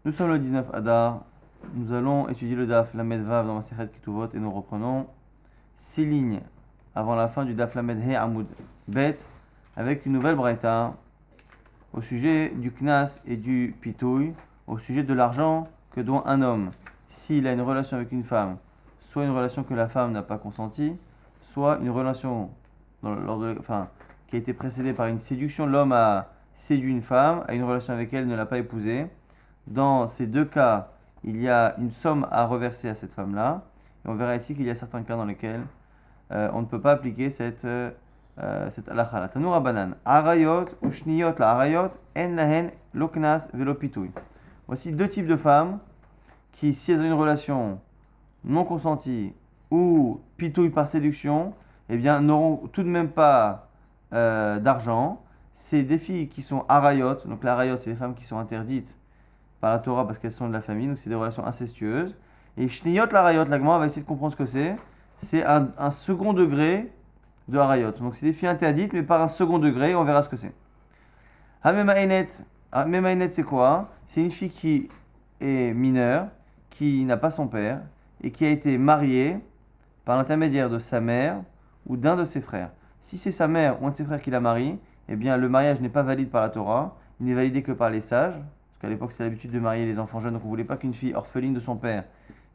Nous sommes le 19 Adar. Nous allons étudier le Daf Lamed Vav dans Masechet Ketuvot et nous reprenons 6 lignes avant la fin du Daf Lamed He Amud Bet avec une nouvelle braïta au sujet du Knas et du Pitouy, au sujet de l'argent que doit un homme s'il a une relation avec une femme, soit une relation que la femme n'a pas consentie, soit une relation qui a été précédée par une séduction. L'homme a séduit une femme, a une relation avec elle, ne l'a pas épousée. Dans ces deux cas, il y a une somme à reverser à cette femme-là. Et on verra ici qu'il y a certains cas dans lesquels on ne peut pas appliquer cette halakha. La Tanoura Banan. Arayot ou shniyot la arayot en lahen loknas velo pitouy. Voici deux types de femmes qui, si elles ont une relation non consentie ou pitouille par séduction, eh bien, n'auront tout de même pas d'argent. C'est des filles qui sont arayot. Donc la arayot, c'est des femmes qui sont interdites par la Torah parce qu'elles sont de la famille, donc c'est des relations incestueuses. Et shniyot la arayot, la Gemara va essayer de comprendre ce que c'est. C'est un second degré de arayot. Donc c'est des filles interdites, mais par un second degré, on verra ce que c'est. Hamemaenet, c'est quoi? C'est une fille qui est mineure, qui n'a pas son père, et qui a été mariée par l'intermédiaire de sa mère ou d'un de ses frères. Si c'est sa mère ou un de ses frères qui la marie, eh bien le mariage n'est pas valide par la Torah, il n'est validé que par les sages, parce qu'à l'époque c'est l'habitude de marier les enfants jeunes, donc on ne voulait pas qu'une fille orpheline de son père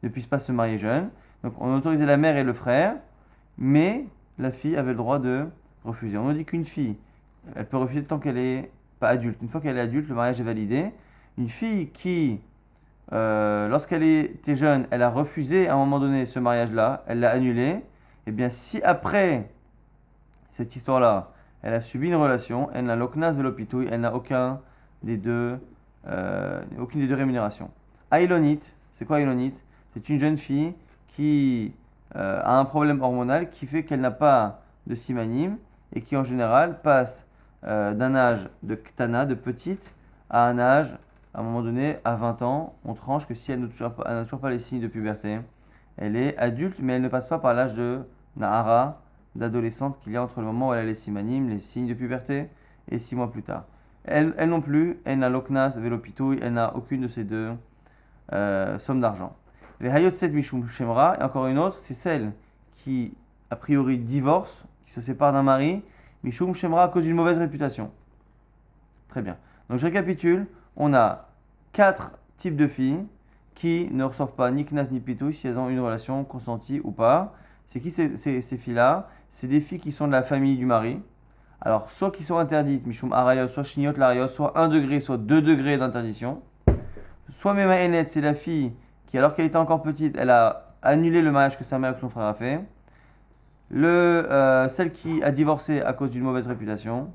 ne puisse pas se marier jeune. Donc on autorisait la mère et le frère, mais la fille avait le droit de refuser. On nous dit qu'une fille, elle peut refuser tant qu'elle n'est pas adulte. Une fois qu'elle est adulte, le mariage est validé. Une fille qui, lorsqu'elle était jeune, elle a refusé à un moment donné ce mariage-là, elle l'a annulé, et bien si après cette histoire-là, elle a subi une relation, elle n'a l'oknas velopitouille, elle n'a aucune des deux rémunérations. Aïlonite, c'est quoi Aïlonite? C'est une jeune fille qui a un problème hormonal qui fait qu'elle n'a pas de simanim et qui en général passe d'un âge de ktana, de petite, à un âge, à un moment donné, à 20 ans. On tranche que si elle n'a toujours pas les signes de puberté, elle est adulte, mais elle ne passe pas par l'âge de nahara, d'adolescente qu'il y a entre le moment où elle a les simanim, les signes de puberté, et 6 mois plus tard. Elle non plus, elle n'a l'oknas velopitouille, elle n'a aucune de ces deux sommes d'argent. Les hayot set mishum shemra, et encore une autre, c'est celle qui, a priori, divorce, qui se sépare d'un mari, mishum shemra à cause d'une mauvaise réputation. Très bien. Donc je récapitule, on a 4 types de filles qui ne reçoivent pas ni knas ni pitouille si elles ont une relation consentie ou pas. C'est qui ces filles-là? C'est des filles qui sont de la famille du mari. Alors, soit qui sont interdites, mishum arayot, soit shniyot l'arayot, soit 1 degré, soit 2 degrés d'interdiction. Soit memaenet, c'est la fille qui, alors qu'elle était encore petite, elle a annulé le mariage que sa mère et que son frère a fait. Celle qui a divorcé à cause d'une mauvaise réputation.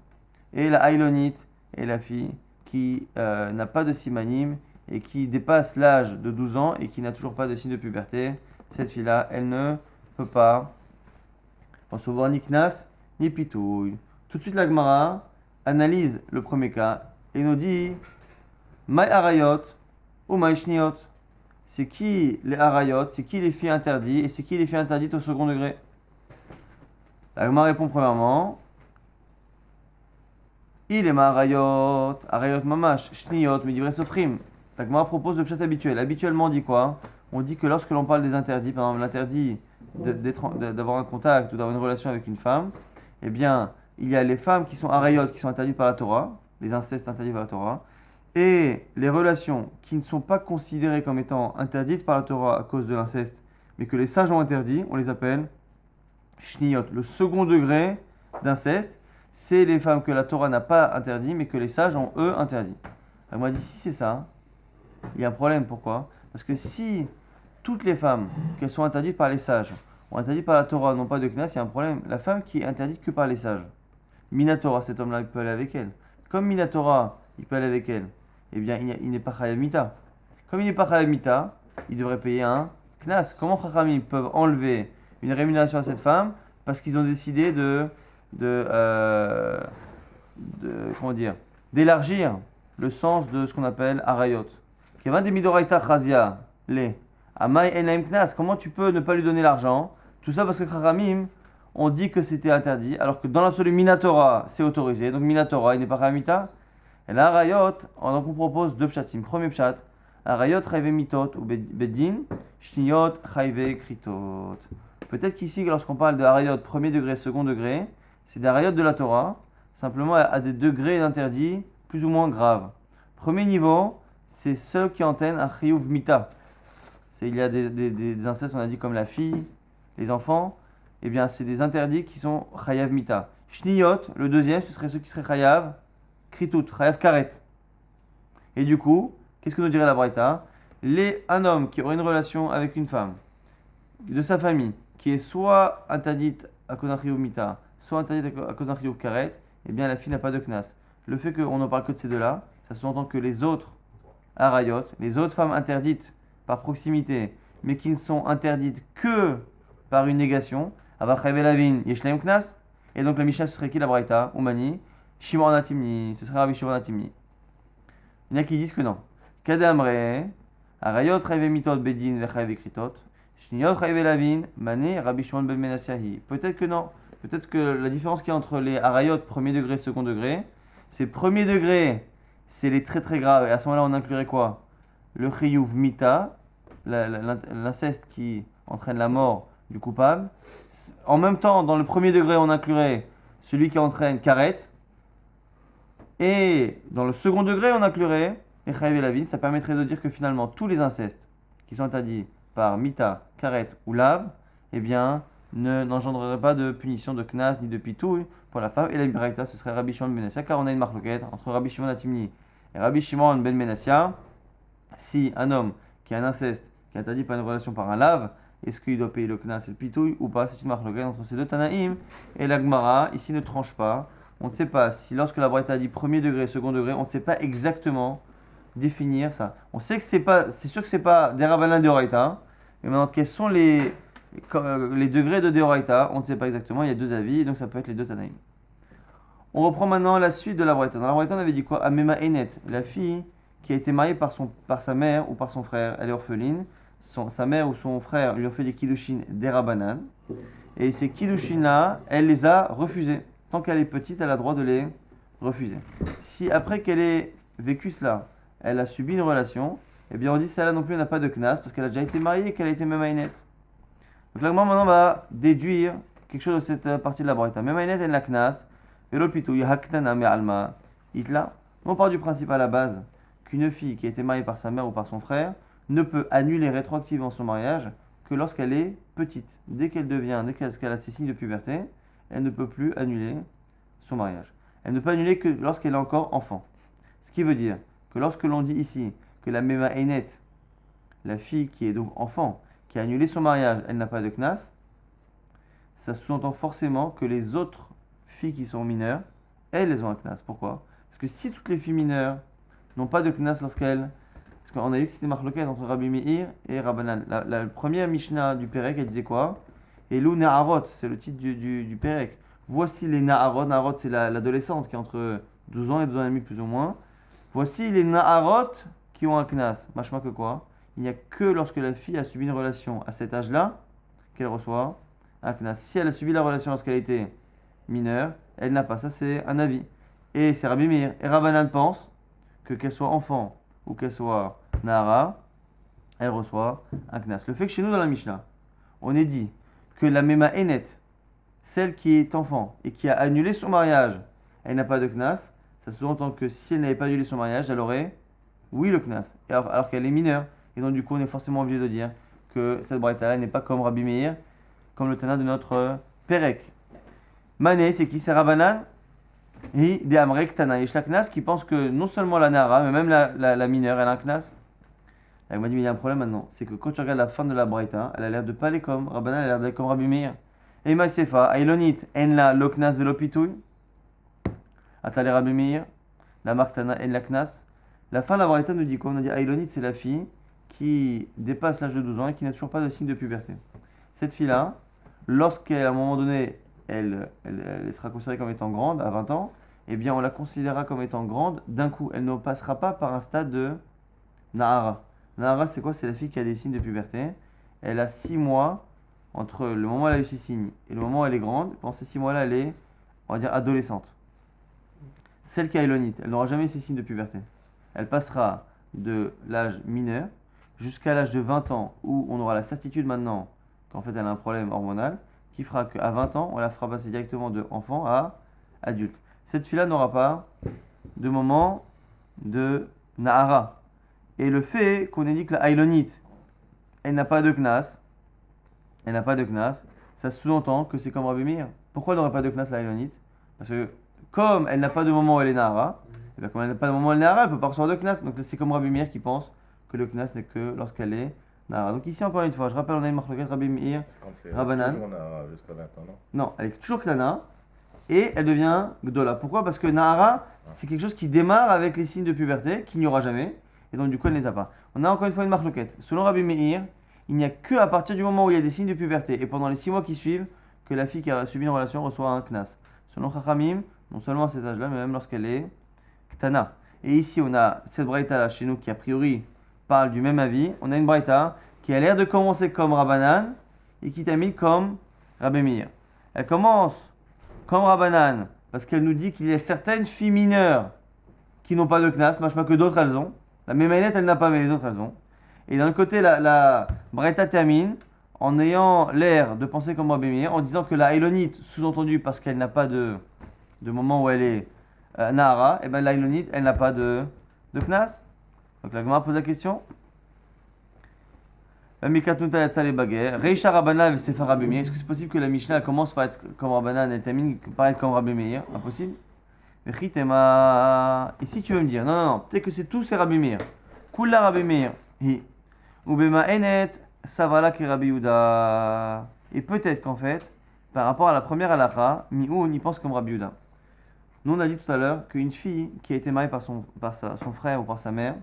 Et la haïlonite est la fille qui n'a pas de simanim et qui dépasse l'âge de 12 ans et qui n'a toujours pas de signe de puberté. Cette fille-là, elle ne peut pas recevoir ni knas ni pitouille. Tout de suite, la Gemara analyse le premier cas et nous dit Maï arayot ou maï shniot. C'est qui les arayot, c'est qui les filles interdites et c'est qui les filles interdites au second degré? La Gemara répond premièrement il est ma arayot, arayot mamash, shniot, midivre sofrim. La Gemara propose le pshat habituel. Habituellement, on dit quoi? On dit que lorsque l'on parle des interdits, par exemple l'interdit d'avoir un contact ou d'avoir une relation avec une femme, eh bien, il y a les femmes qui sont arayot, qui sont interdites par la Torah, les incestes interdits par la Torah, et les relations qui ne sont pas considérées comme étant interdites par la Torah à cause de l'inceste, mais que les sages ont interdit, on les appelle shniyot. Le second degré d'inceste, c'est les femmes que la Torah n'a pas interdit, mais que les sages ont eux interdit. Elle m'a dit si c'est ça, il y a un problème. Pourquoi? Parce que si toutes les femmes qui sont interdites par les sages ont interdit par la Torah, n'ont pas de knas, il y a un problème. La femme qui est interdite que par les sages, Minatora, cet homme-là, il peut aller avec elle. Comme Minatora, il peut aller avec elle, eh bien, il n'est pas chayav mita. Comme il n'est pas chayav mita, il devrait payer un knas. Comment Chachamim peuvent enlever une rémunération à cette femme? Parce qu'ils ont décidé d'élargir le sens de ce qu'on appelle arayot. Kevin de midoraita chazia, les. Amai enaim knas, comment tu peux ne pas lui donner l'argent? Tout ça parce que Chachamim ont dit que c'était interdit, alors que dans l'absolu Minatora, c'est autorisé. Donc Minatora, il n'est pas Ramita. Et là, Rayot, donc on propose 2 pshatim. Premier pshat, Arayot chayve mitot ou bedin, shniyot chayve kritot. Peut-être qu'ici, lorsqu'on parle de arayot premier degré, second degré, c'est des arayot de la Torah, simplement à des degrés d'interdit plus ou moins graves. Premier niveau, c'est ceux qui entraînent un chiyuv mita. Il y a des incestes, on a dit, comme la fille, les enfants, eh bien, c'est des interdits qui sont chayav mita. Shniyot, le deuxième, ce serait ceux qui seraient chayav kritut, chayav karet. Et du coup, qu'est-ce que nous dirait la Braïta? Un homme qui aurait une relation avec une femme de sa famille, qui est soit interdite à cause d'un chiyuv mita, soit interdite à cause d'un chiyuv karet, eh bien, la fille n'a pas de knas. Le fait qu'on ne parle que de ces deux-là, ça sous-entend que les autres arayot, les autres femmes interdites par proximité, mais qui ne sont interdites que par une négation, aval chayve lavin, yeshlaim knas, et donc la Mishnah ce serait qui la Braïta? Oumani, Shimon Atimni, ce serait Rabbi Shimon Atimni. Il y en a qui disent que non. Kadamre, arayot chayve mitot bedin vechayve kritot, shniyot chayve lavin, mané Rabbi Shimon ben Menasyahi. Peut-être que non. Peut-être que la différence qu'il y a entre les arayot premier degré, second degré, c'est premier degré, c'est les très très graves, et à ce moment-là on inclurait quoi? Le chiyuv mita, l'inceste qui entraîne la mort du coupable. En même temps, dans le premier degré, on inclurait celui qui entraîne karet. Et dans le second degré, on inclurait les chayav et lavin. Ça permettrait de dire que finalement, tous les incestes qui sont interdits par mita, karet ou lav, eh bien, n'engendreraient pas de punition de knas ni de pitouille pour la femme. Et la Braïta, ce serait Rabbi Shimon ben Menassia, car on a une marloquette entre Rabbi Shimon Atimni et Rabbi Shimon ben Menassia. Si un homme qui a un inceste, qui est interdit par une relation par un lave, est-ce qu'il doit payer le knas et le pitouille ou pas? C'est une marloquette entre ces deux Tanaïm. Et la Gemara, ici, ne tranche pas. On ne sait pas si lorsque la Braïta a dit premier degré, second degré, on ne sait pas exactement définir ça. On sait que c'est sûr que c'est pas des Rabbanan de Oraïta. Mais maintenant, quels sont les degrés de Deoraita? On ne sait pas exactement. Il y a deux avis, donc ça peut être les deux Tanaïm. On reprend maintenant la suite de la Braïta. Dans la Braïta, on avait dit quoi? Amema Enet, la fille qui a été mariée par sa mère ou par son frère, elle est orpheline. Sa mère ou son frère lui ont fait des kiddushin des Rabbanan. Et ces kiddushin-là, elle les a refusés. Tant qu'elle est petite, elle a le droit de les refuser. Si après qu'elle ait vécu cela, elle a subi une relation, eh bien on dit celle-là non plus n'a pas de knas parce qu'elle a déjà été mariée et qu'elle a été Memaïnet. Donc là, maintenant, on va déduire quelque chose de cette partie de la Braïta. Memaïnet en la knas, velopitou yahaktana me'alma itla. On part du principe à la base qu'une fille qui a été mariée par sa mère ou par son frère ne peut annuler rétroactivement son mariage que lorsqu'elle est petite. Dès qu'elle a ses signes de puberté, elle ne peut plus annuler son mariage. Elle ne peut annuler que lorsqu'elle est encore enfant. Ce qui veut dire que lorsque l'on dit ici que la Mema Enet, la fille qui est donc enfant, qui a annulé son mariage, elle n'a pas de knas, ça sous-entend forcément que les autres filles qui sont mineures, elles ont un knas. Pourquoi? Parce que si toutes les filles mineures n'ont pas de knas lorsqu'elles... Parce qu'on a vu que c'était marloquette entre Rabbi Meir et Rabbanan. La première Mishnah du Perek, elle disait quoi? Elou Naharot, c'est le titre du Perek. Voici les Naharot. Naharot, c'est l'adolescente qui est entre 12 ans et 12 ans et demi plus ou moins. Voici les Naharot qui ont un knas. Machma que quoi? Il n'y a que lorsque la fille a subi une relation à cet âge-là qu'elle reçoit un knas. Si elle a subi la relation lorsqu'elle était mineure, elle n'a pas. Ça, c'est un avis. Et c'est Rabbi Meir. Et Rabbanan pense que qu'elle soit enfant ou qu'elle soit Nahara, elle reçoit un knas. Le fait que chez nous, dans la Mishnah, on est dit que la Mema Enet, celle qui est enfant et qui a annulé son mariage, elle n'a pas de knas, ça sous-entend que si elle n'avait pas annulé son mariage, elle aurait, oui, le knas, alors qu'elle est mineure. Et donc, du coup, on est forcément obligé de dire que cette braïta n'est pas comme Rabbi Meir, comme le Tana de notre Perek. Mané, c'est qui? C'est Rabbanan et des Amrek Tana. Et Shlaknas qui pense que non seulement la Nahara, mais même la mineure, elle a un knas. Elle m'a dit, mais il y a un problème maintenant. C'est que quand tu regardes la fin de la Braïta, elle a l'air de pas aller comme Rabbanan, elle a l'air d'aller comme Rabbi Meir. Et Maïsefa, Ailonit, En la Loknas Velopitouy. Atale Rabbi Meir, la Marktana, En la Knas. La fin de la Braïta nous dit quoi? On a dit Ailonit, c'est la fille qui dépasse l'âge de 12 ans et qui n'a toujours pas de signe de puberté. Cette fille-là, lorsqu'à un moment donné, elle sera considérée comme étant grande, à 20 ans, eh bien on la considérera comme étant grande d'un coup. Elle ne passera pas par un stade de Nahara. Nahara, c'est quoi? C'est la fille qui a des signes de puberté. Elle a 6 mois entre le moment où elle a eu ses signes et le moment où elle est grande. Pendant ces 6 mois-là, elle est, on va dire, adolescente. Celle qui a Elonite, elle n'aura jamais ses signes de puberté. Elle passera de l'âge mineur jusqu'à l'âge de 20 ans où on aura la certitude maintenant qu'en fait elle a un problème hormonal qui fera qu'à 20 ans on la fera passer directement de enfant à adulte. Cette fille-là n'aura pas de moment de Nahara. Et le fait qu'on ait dit que la Haïlonite, elle n'a pas de Knas, ça sous-entend que c'est comme Rabbi Meir. Pourquoi elle n'aurait pas de Knas la Haïlonite? Parce que comme elle n'a pas de moment où elle est Nahara, et bien comme elle n'a pas de moment où elle est Nahara, elle ne peut pas recevoir de Knas. Donc c'est comme Rabbi Meir qui pense que le Knas n'est que lorsqu'elle est Nahara. Donc ici encore une fois, je rappelle, on a une marloquette Rabbi Meir, Rabbanan. Jusqu'à 20 ans, non? Non, elle est toujours Klana et elle devient Gdola. Pourquoi? Parce que Nahara, c'est quelque chose qui démarre avec les signes de puberté, qu'il n'y aura jamais, et donc du coup elle ne les a pas. On a encore une fois une marloquette. Selon Rabbi Meir, il n'y a que à partir du moment où il y a des signes de puberté et pendant les 6 mois qui suivent que la fille qui a subi une relation reçoit un Knas. Selon Chachamim, non seulement à cet âge-là, mais même lorsqu'elle est Ktana. Et ici, on a cette braïta là chez nous qui a priori parle du même avis. On a une braïta qui a l'air de commencer comme Rabbanan et qui termine comme Rabbi Meir. Elle commence comme Rabbanan parce qu'elle nous dit qu'il y a certaines filles mineures qui n'ont pas de Knas, machma que d'autres elles ont. La Mémaïnette elle n'a pas, mais les autres elles ont. Et d'un côté, la braïta termine en ayant l'air de penser comme Rabbi Meir, en disant que la Haïlonite, sous-entendu parce qu'elle n'a pas de moment où elle est Nahara, et bien la Haïlonite, elle n'a pas de Knas. Donc la Gemara pose la question. Reisha Rabbanan et Sefer Rabbi Meir. Est-ce que c'est possible que la Mishnah elle commence par être comme Rabbanan et elle termine par être comme Rabbi Meir? Impossible. Et si tu veux me dire, non, peut-être que c'est tout, c'est Rabbi Meir. Kula Rabbi Meir. Ubema Enet, Savala ki Rabbi Yehuda. Et peut-être qu'en fait, par rapport à la première halakha, Mi'ou on y pense comme Rabbi Yehuda. Nous on a dit tout à l'heure qu'une fille qui a été mariée par son frère ou par sa mère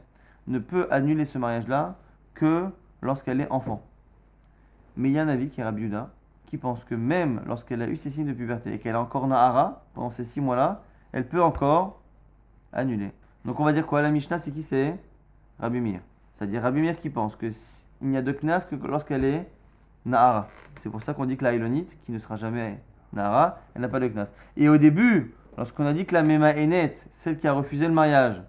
ne peut annuler ce mariage-là que lorsqu'elle est enfant. Mais il y a un avis qui est Rabbi Yehuda, qui pense que même lorsqu'elle a eu ses signes de puberté et qu'elle a encore Nahara, pendant ces 6 mois-là, elle peut encore annuler. Donc on va dire quoi? La Mishnah, c'est qui? C'est Rabbi Meir. C'est-à-dire Rabbi Meir qui pense qu'il n'y a de Knas que lorsqu'elle est Nahara. C'est pour ça qu'on dit que la Haïlonite, qui ne sera jamais Nahara, elle n'a pas de Knas. Et au début, lorsqu'on a dit que la Mémaïnet, celle qui a refusé le mariage,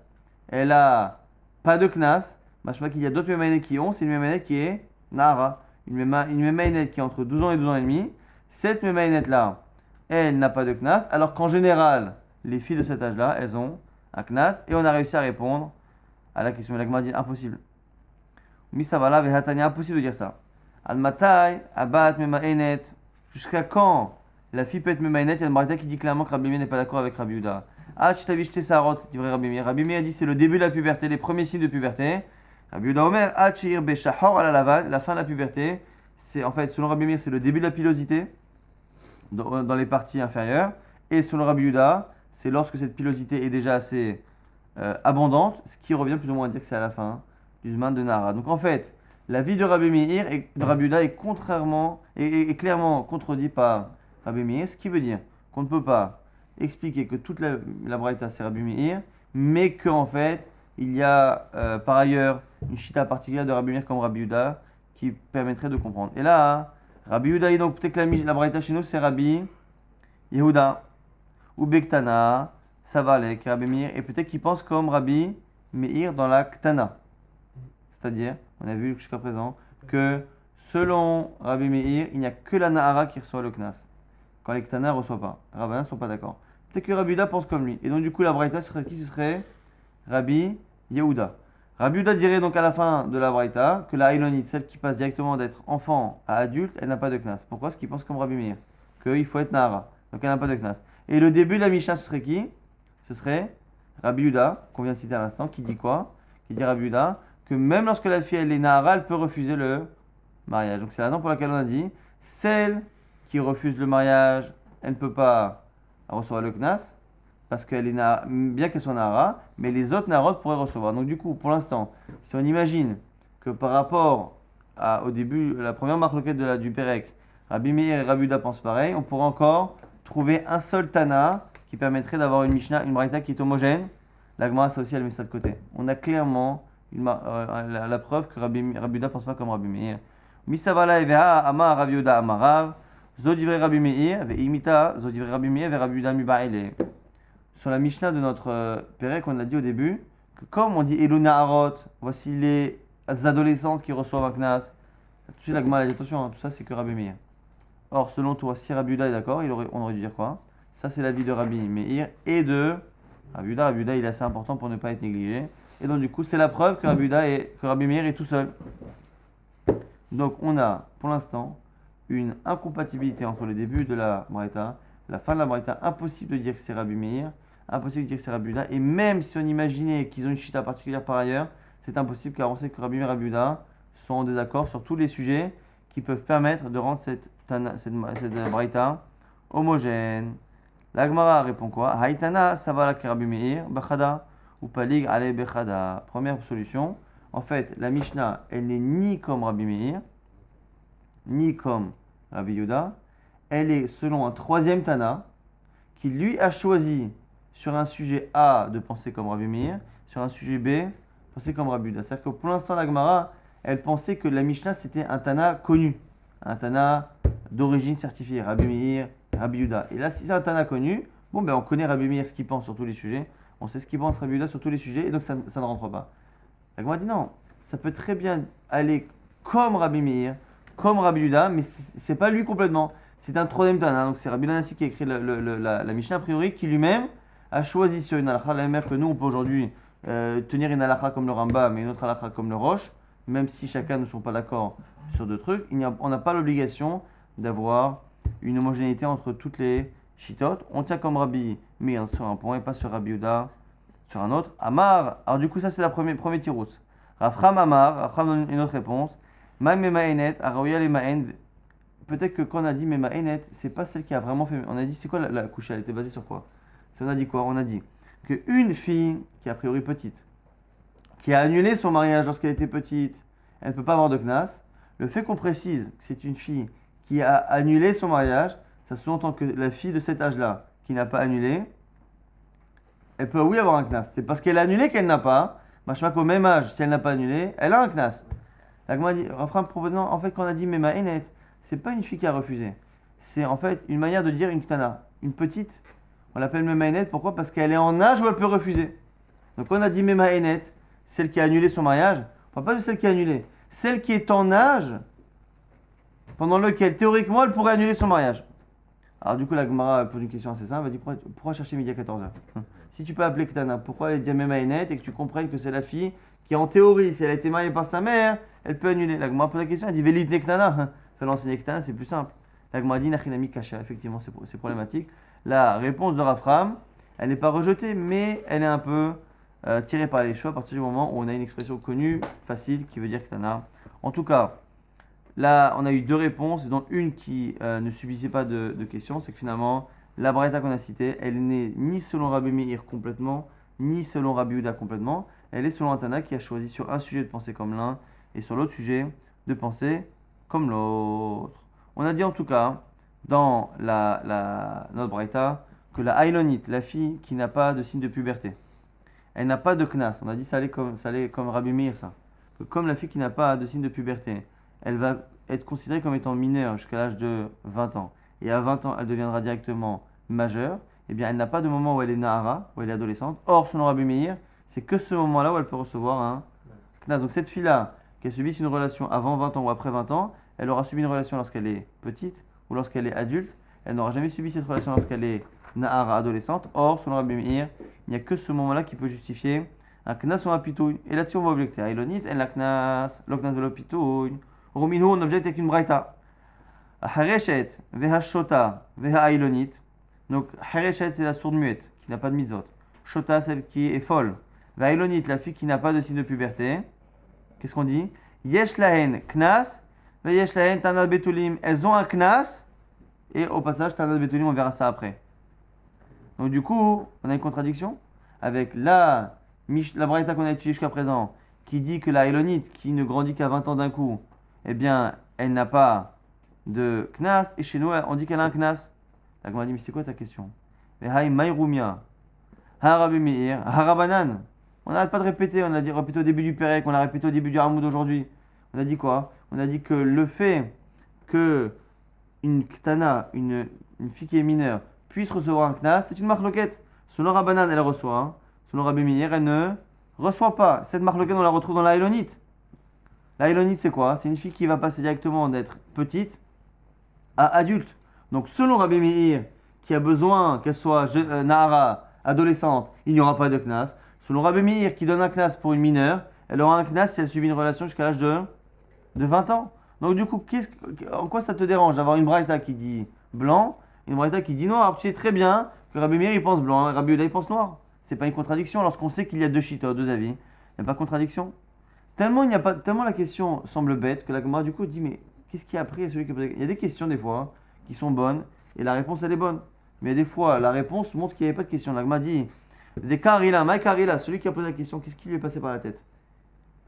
elle a pas de Knas, machma qu'il y a d'autres Mémaïnet qui ont, c'est une Mémaïnet qui est Nahara. Une Mémaïnet qui est entre 12 ans et 12 ans et demi. Cette Mémaïnet-là, elle n'a pas de Knas, alors qu'en général, les filles de cet âge-là, elles ont un Knas, et on a réussi à répondre à la question. La Gemara dit impossible. Misavala vehatania, impossible de dire ça. Al-matai, abat memaenet. Jusqu'à quand la fille peut être memaenet? Il y a une braïta qui dit clairement que Rabbi Meir n'est pas d'accord avec Rabbi Yehuda. Tavish sarot, dit vrai Rabbi Meir. Rabbi Meir dit c'est le début de la puberté, les premiers signes de puberté. Rabbi Yehuda Omer, Sheir beshahor ala lavan, la fin de la puberté. C'est en fait, selon Rabbi Meir, c'est le début de la pilosité dans les parties inférieures. Et selon Rabbi Yehuda, c'est lorsque cette pilosité est déjà assez abondante, ce qui revient plus ou moins à dire que c'est à la fin du Zman de Nahara. Donc en fait, la vie de Rabbi Meir et de Rabbi Yehuda est clairement contredit par Rabbi Meir, ce qui veut dire qu'on ne peut pas expliquer que toute la braïta c'est Rabbi Meir, mais qu'en fait, il y a par ailleurs une chita particulière de Rabbi Meir comme Rabbi Yehuda qui permettrait de comprendre. Et là, Rabbi Yehuda, et donc peut-être que la braïta chez nous c'est Rabbi Yehuda ou Bektana, ça va avec Rabbi Meir, et peut-être qu'il pense comme Rabbi Meir dans la Ktana. C'est-à-dire, on a vu jusqu'à présent que selon Rabbi Meir, il n'y a que la Nahara qui reçoit le Knas. Quand les Ktana ne reçoivent pas. Les Rabbanan ne sont pas d'accord. Peut-être que Rabbi Yehuda pense comme lui. Et donc du coup, la Braïta serait qui? Ce serait Rabbi Yehuda. Rabbi Yehuda dirait donc à la fin de la Braïta que la Haïlonite, celle qui passe directement d'être enfant à adulte, elle n'a pas de Knas. Pourquoi? Parce qu'il pense comme Rabbi Meir. Qu'il faut être Nahara. Donc elle n'a pas de Knas. Et le début de la Mishnah, ce serait qui? Ce serait Rabbi Yehuda, qu'on vient de citer à l'instant, qui dit quoi? Qui dit Rabbi Yehuda que même lorsque la fille elle est Nahara, elle peut refuser le mariage. Donc c'est la raison pour laquelle on a dit celle qui refuse le mariage, elle ne peut pas recevoir le Knas, parce qu'elle est bien qu'elle soit Nahara, mais les autres Naharot pourraient recevoir. Donc du coup, pour l'instant, si on imagine que par rapport au début, la première marloquette du Pérec, Rabbi Meir et Rabbi Yehuda pensent pareil, on pourrait encore trouver un seul Tana qui permettrait d'avoir une Mishnah, une Braïta qui est homogène. La Gemara, ça aussi, elle met ça de côté. On a clairement la preuve que Rabbi Yehuda ne pense pas comme Rabbi Meir. Misavala eveha ama Rabbi Yehuda amarav, zo divrei Rabbi Meir, ve imita, zo divrei Rabbi Meir, ve Rabbi Yehuda miba'ele. Sur la Mishnah de notre Pérec, on a dit au début que comme on dit Eluna Harot, voici les adolescentes qui reçoivent un knas. Tout de suite, la Gemara a dit attention, hein, tout ça c'est que Rabbi Meir. Or, selon toi, si Rabbi Yehuda est d'accord, on aurait dû dire quoi? Ça, c'est l'avis de Rabbi Meir et de Rabbi Yehuda. Rabbi Yehuda, il est assez important pour ne pas être négligé. Et donc, du coup, c'est la preuve que Rabbi Meir est tout seul. Donc, on a, pour l'instant, une incompatibilité entre le début de la Braïta, la fin de la Braïta. Impossible de dire que c'est Rabbi Meir, impossible de dire que c'est Rabbi Yehuda. Et même si on imaginait qu'ils ont une chita particulière par ailleurs, c'est impossible car on sait que Rabbi Meir et Rabbi Yehuda sont en désaccord sur tous les sujets qui peuvent permettre de rendre cette braïta homogène. La Gemara répond quoi? Haïtana, ça va la Rabbi Meir, Bachada, ou Palig, Ale Bechada. Première solution. En fait, la Mishnah, elle n'est ni comme Rabbi Meir, ni comme Rabbi Yehuda. Elle est selon un troisième Tana, qui lui a choisi sur un sujet A de penser comme Rabbi Meir, sur un sujet B, de penser comme Rabbi Yehuda. C'est-à-dire que pour l'instant, la Gemara, elle pensait que la Mishnah, c'était un Tana connu. Un Tana d'origine certifiée, Rabbi Meir, Rabbi Yehuda. Et là, si c'est un Tana connu, bon, ben on connaît Rabbi Meir, ce qu'il pense sur tous les sujets, on sait ce qu'il pense Rabbi Yehuda sur tous les sujets, et donc ça ne rentre pas. La Gemara dit non, ça peut très bien aller comme Rabbi Meir, comme Rabbi Yehuda, mais c'est pas lui complètement. C'est un troisième Tana, donc c'est Rabbi Nassi qui a écrit la Mishnah a priori, qui lui-même a choisi sur une halakha, la même que nous, on peut aujourd'hui tenir une halakha comme le Rambam, mais une autre halakha comme le Roche, même si chacun ne sont pas d'accord sur deux trucs, on n'a pas l'obligation d'avoir une homogénéité entre toutes les chitotes. On tient comme Rabbi Meir sur un point et pas sur Rabbi Yehuda sur un autre. Amar, alors du coup ça c'est la premier tirout. Rafram Amar, Rafram donne une autre réponse. Ma Memaenet, Araoya le Maen. Peut-être que quand on a dit Memaenet, c'est pas celle qui a vraiment fait. On a dit c'est quoi la couche? Elle était basée sur quoi? On a dit quoi? On a dit qu'une fille qui est a priori petite, qui a annulé son mariage lorsqu'elle était petite, elle ne peut pas avoir de knas. Le fait qu'on précise que c'est une fille qui a annulé son mariage, ça sous-entend que la fille de cet âge-là, qui n'a pas annulé, elle peut oui avoir un knas. C'est parce qu'elle a annulé qu'elle n'a pas. Machma qu'au même âge, si elle n'a pas annulé, elle a un knas. La Gemara dit, en fait, quand on a dit Mema Enet, c'est pas une fille qui a refusé. C'est en fait une manière de dire une ktana, une petite. On l'appelle Mema Enet, pourquoi? Parce qu'elle est en âge où elle peut refuser. Donc quand on a dit Mema Enet, celle qui a annulé son mariage, on ne parle pas de celle qui a annulé. Celle qui est en âge pendant lequel, théoriquement, elle pourrait annuler son mariage. Alors du coup, la Gemara pose une question assez simple, elle dit pourquoi chercher midi à 14h? Si tu peux appeler Ktana, pourquoi elle dit Mema Enet et que tu comprennes que c'est la fille qui, en théorie, si elle a été mariée par sa mère, elle peut annuler. La Gemara pose la question, elle dit Velit ne Ktana. Fais l'enseigner Ktana, c'est plus simple. La Gemara dit Nachinami Kasha, effectivement, c'est problématique. La réponse de Rafram, elle n'est pas rejetée, mais elle est un peu tirée par les cheveux à partir du moment où on a une expression connue, facile, qui veut dire Ktana. En tout cas, là, on a eu deux réponses, dont une qui ne subissait pas de questions, c'est que finalement, la braïta qu'on a citée, elle n'est ni selon Rabbi Meir complètement, ni selon Rabbi Yehuda complètement. Elle est selon un Tana qui a choisi sur un sujet de penser comme l'un et sur l'autre sujet de penser comme l'autre. On a dit en tout cas, dans notre braïta, que la Haïlonite, la fille qui n'a pas de signe de puberté, elle n'a pas de knas. On a dit ça allait comme Rabbi Meir, ça. Que comme la fille qui n'a pas de signe de puberté, elle va être considérée comme étant mineure jusqu'à l'âge de 20 ans. Et à 20 ans, elle deviendra directement majeure. Eh bien, elle n'a pas de moment où elle est nahara, où elle est adolescente. Or, selon Rabbi Meir, c'est que ce moment-là où elle peut recevoir un knas. Donc, cette fille-là, qu'elle subisse une relation avant 20 ans ou après 20 ans, elle aura subi une relation lorsqu'elle est petite ou lorsqu'elle est adulte. Elle n'aura jamais subi cette relation lorsqu'elle est nahara, adolescente. Or, selon Rabbi Meir, il n'y a que ce moment-là qui peut justifier un knas ou un pitouille. Et là-dessus, on va objecter. Aïlonit, elle la knas, le knas de le pitouille. Rominu, on objecte avec une braïta. Hareshet, veha shota, veha aïlonit. Donc, Hareshet, c'est la sourde muette, qui n'a pas de mitzvot. Shota, celle qui est folle. Veha aïlonit, la fille qui n'a pas de signe de puberté. Qu'est-ce qu'on dit? Yesh lahen knas, ve yesh lahen tanat betulim. Elles ont un knas, et au passage, tanat betulim, on verra ça après. Donc, du coup, on a une contradiction avec la braïta qu'on a étudiée jusqu'à présent, qui dit que la haïlonite, qui ne grandit qu'à 20 ans d'un coup, eh bien, elle n'a pas de knas, et chez nous, on dit qu'elle a un knas. La Gemara dit, mais c'est quoi ta question? Vehaï maïroumia, harabi meir, harabanan. On n'arrête pas de répéter, on l'a dit répété au début du Pérec, on l'a répété au début du Hamoud aujourd'hui. On a dit quoi? On a dit que le fait que une ktana, une fille qui est mineure, puisse recevoir un knas, c'est une marloquette. Selon Rabbanan, elle reçoit. Selon Rabbi Meir, elle ne reçoit pas. Cette marloquette, on la retrouve dans la Hélonite. La Hélonite, c'est quoi? C'est une fille qui va passer directement d'être petite à adulte. Donc, selon Rabbi Meir, qui a besoin qu'elle soit Nahara, adolescente, il n'y aura pas de knas. Selon Rabbi Meir, qui donne un knas pour une mineure, elle aura un knas si elle subit une relation jusqu'à l'âge de 20 ans. Donc, du coup, en quoi ça te dérange d'avoir une braïta qui dit blanc et une braïta qui dit noir? Alors, tu sais très bien que Rabbi Meir, il pense blanc, et Rabbi Yehuda, il pense noir. C'est pas une contradiction lorsqu'on sait qu'il y a deux chita, deux avis. Il n'y a pas de contradiction. Tellement la question semble bête que la Gemara du coup dit mais qu'est-ce qui a appris à celui qui a posé? Il y a des questions des fois qui sont bonnes et la réponse elle est bonne. Mais des fois la réponse montre qu'il n'y avait pas de question. La Gemara dit des Karila, celui qui a posé la question, qu'est-ce qui lui est passé par la tête?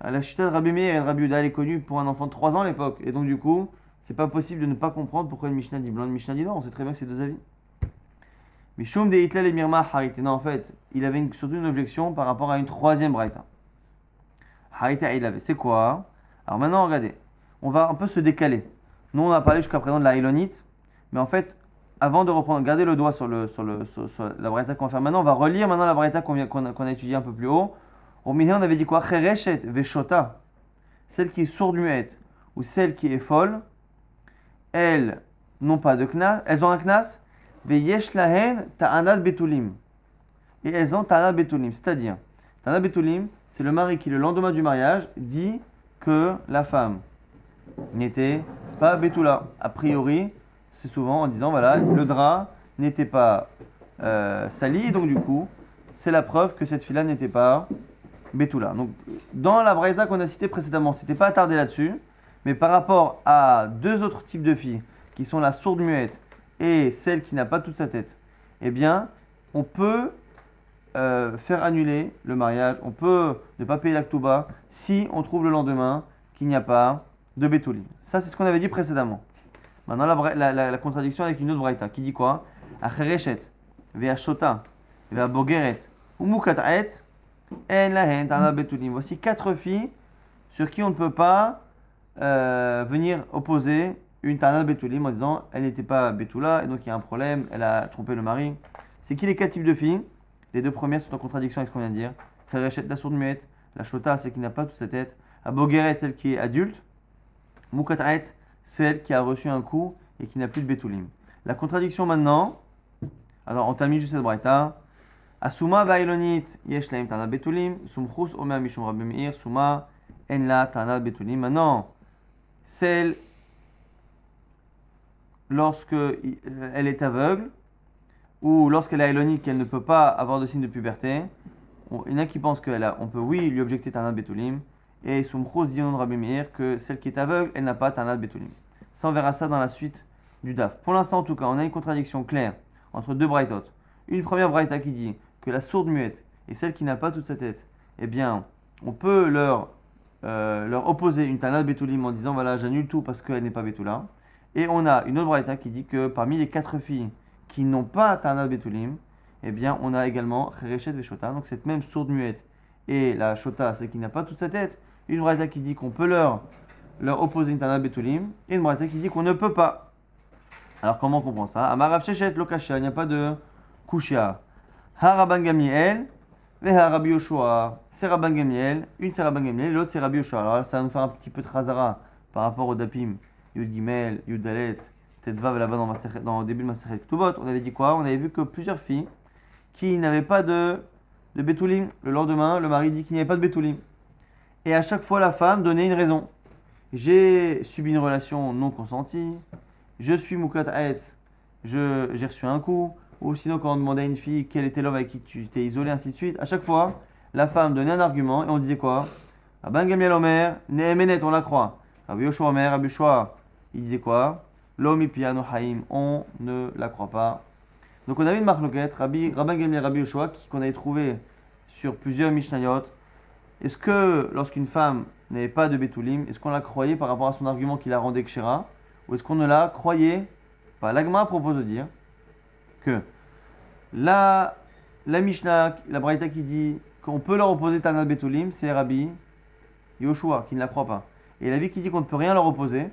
La chita de Rabbi Meir et de Rabbi Yehuda elle est connue pour un enfant de 3 ans à l'époque et donc du coup c'est pas possible de ne pas comprendre pourquoi une Mishnah dit blanc, une Mishnah dit noir. On sait très bien que c'est deux avis. Mais Shum de Hitlel et Mirma Harité. Non, en fait, il avait surtout une objection par rapport à une troisième braïta. Harité, il avait. C'est quoi? Alors maintenant, regardez. On va un peu se décaler. Nous, on a parlé jusqu'à présent de la Hélonite. Mais en fait, avant de reprendre, gardez le doigt sur la braïta qu'on va faire maintenant. On va relire maintenant la braïta qu'on a étudiée un peu plus haut. Au milieu, on avait dit quoi? Chereshet Veshota. Celle qui est sourde-muette ou celle qui est folle, elles n'ont pas de knas. Elles ont un knas. Veyesh lahen ta'anat betulim. Et elles ont ta'anat betulim. C'est-à-dire, ta'anat betulim, c'est le mari qui, le lendemain du mariage, dit que la femme n'était pas betula. A priori, c'est souvent en disant, voilà, le drap n'était pas sali, et donc du coup, c'est la preuve que cette fille-là n'était pas betula. Donc, dans la braïta qu'on a citée précédemment, c'était pas attardé là-dessus, mais par rapport à deux autres types de filles, qui sont la sourde muette et celle qui n'a pas toute sa tête, eh bien, on peut faire annuler le mariage, on peut ne pas payer l'aktuba si on trouve le lendemain qu'il n'y a pas de betuli. Ça, c'est ce qu'on avait dit précédemment. Maintenant, la contradiction avec une autre braïta qui dit quoi? Achereshet, ve'ashota, ve'abogeret, umukat'et, en lahen ta'anat betulim. Voici 4 filles sur qui on ne peut pas venir opposer une ta'anat betulim en disant elle n'était pas betula et donc il y a un problème, elle a trompé le mari. C'est qui les 4 types de filles? Les deux premières sont en contradiction avec ce qu'on vient de dire. Chereshet, la sourde muette, la shota, celle qui n'a pas toute sa tête, abogeret, celle qui est adulte, mukat'et, celle qui a reçu un coup et qui n'a plus de betulim. La contradiction maintenant, alors on t'a mis juste cette braïta. Asuma ba'ilonit yesh laim ta'anat betulim, sumchus omer mishum Rabbi Meir, suma en la ta'anat betulim. Maintenant, celle lorsque elle est aveugle ou lorsqu'elle est élonite qu'elle ne peut pas avoir de signe de puberté, il y en a qui pensent on peut oui lui objecter ta'anat betulim et sumchus dit au nom de Rabbi Meir que celle qui est aveugle, elle n'a pas ta'anat betulim. Ça on verra ça dans la suite du DAF. Pour l'instant en tout cas, on a une contradiction claire entre deux braïtot. Une première braïta qui dit que la sourde muette et celle qui n'a pas toute sa tête, eh bien, on peut leur opposer une ta'anat betulim en disant voilà, j'annule tout parce qu'elle n'est pas betula. Et on a une autre braïta qui dit que parmi les 4 filles qui n'ont pas ta'anat betulim, eh bien, on a également chereshet veshota, donc cette même sourde muette et la shota, celle qui n'a pas toute sa tête. Une braïta qui dit qu'on peut leur opposer une ta'anat betulim et une braïta qui dit qu'on ne peut pas. Alors comment on comprend ça? Amarav sheshet lokasha, il n'y a pas de kushia. Ha Rabban Gamliel, ve ha Rabbi Yoshua. C'est Rabban Gamliel, une c'est Rabban Gamliel, l'autre c'est Rabbi Yoshua. Alors là, ça va nous faire un petit peu de chazara par rapport au dapim, Yud Gimel, Yud Dalet, Tetvav là-bas dans le début de Masechet Ketubot. On avait dit quoi? On avait vu que plusieurs filles qui n'avaient pas de betulim. Le lendemain, le mari dit qu'il n'y avait pas de betulim. Et à chaque fois, la femme donnait une raison. J'ai subi une relation non consentie, je suis mukat'et, j'ai reçu un coup. Ou sinon, quand on demandait à une fille quel était l'homme avec qui tu t'es isolé, ainsi de suite, à chaque fois, la femme donnait un argument et on disait quoi? Rabban Gamliel Omer, Nehemenet, on la croit. Rabbi Yoshua Omer, Rabbi Yoshua, il disait quoi? L'homme piano haïm, on ne la croit pas. Donc on avait une marloquette, Rabban Gamliel, Rabbi Yoshua, qu'on avait trouvé sur plusieurs Mishnayot. Est-ce que lorsqu'une femme n'avait pas de betulim, est-ce qu'on la croyait par rapport à son argument qui la rendait kshera? Ou est-ce qu'on ne la croyait pas? L'Agma propose de dire que la Mishnah, la Braïta qui dit qu'on peut leur opposer ta'anat betulim, c'est Rabbi Yoshua qui ne la croit pas. Et la vie qui dit qu'on ne peut rien leur opposer,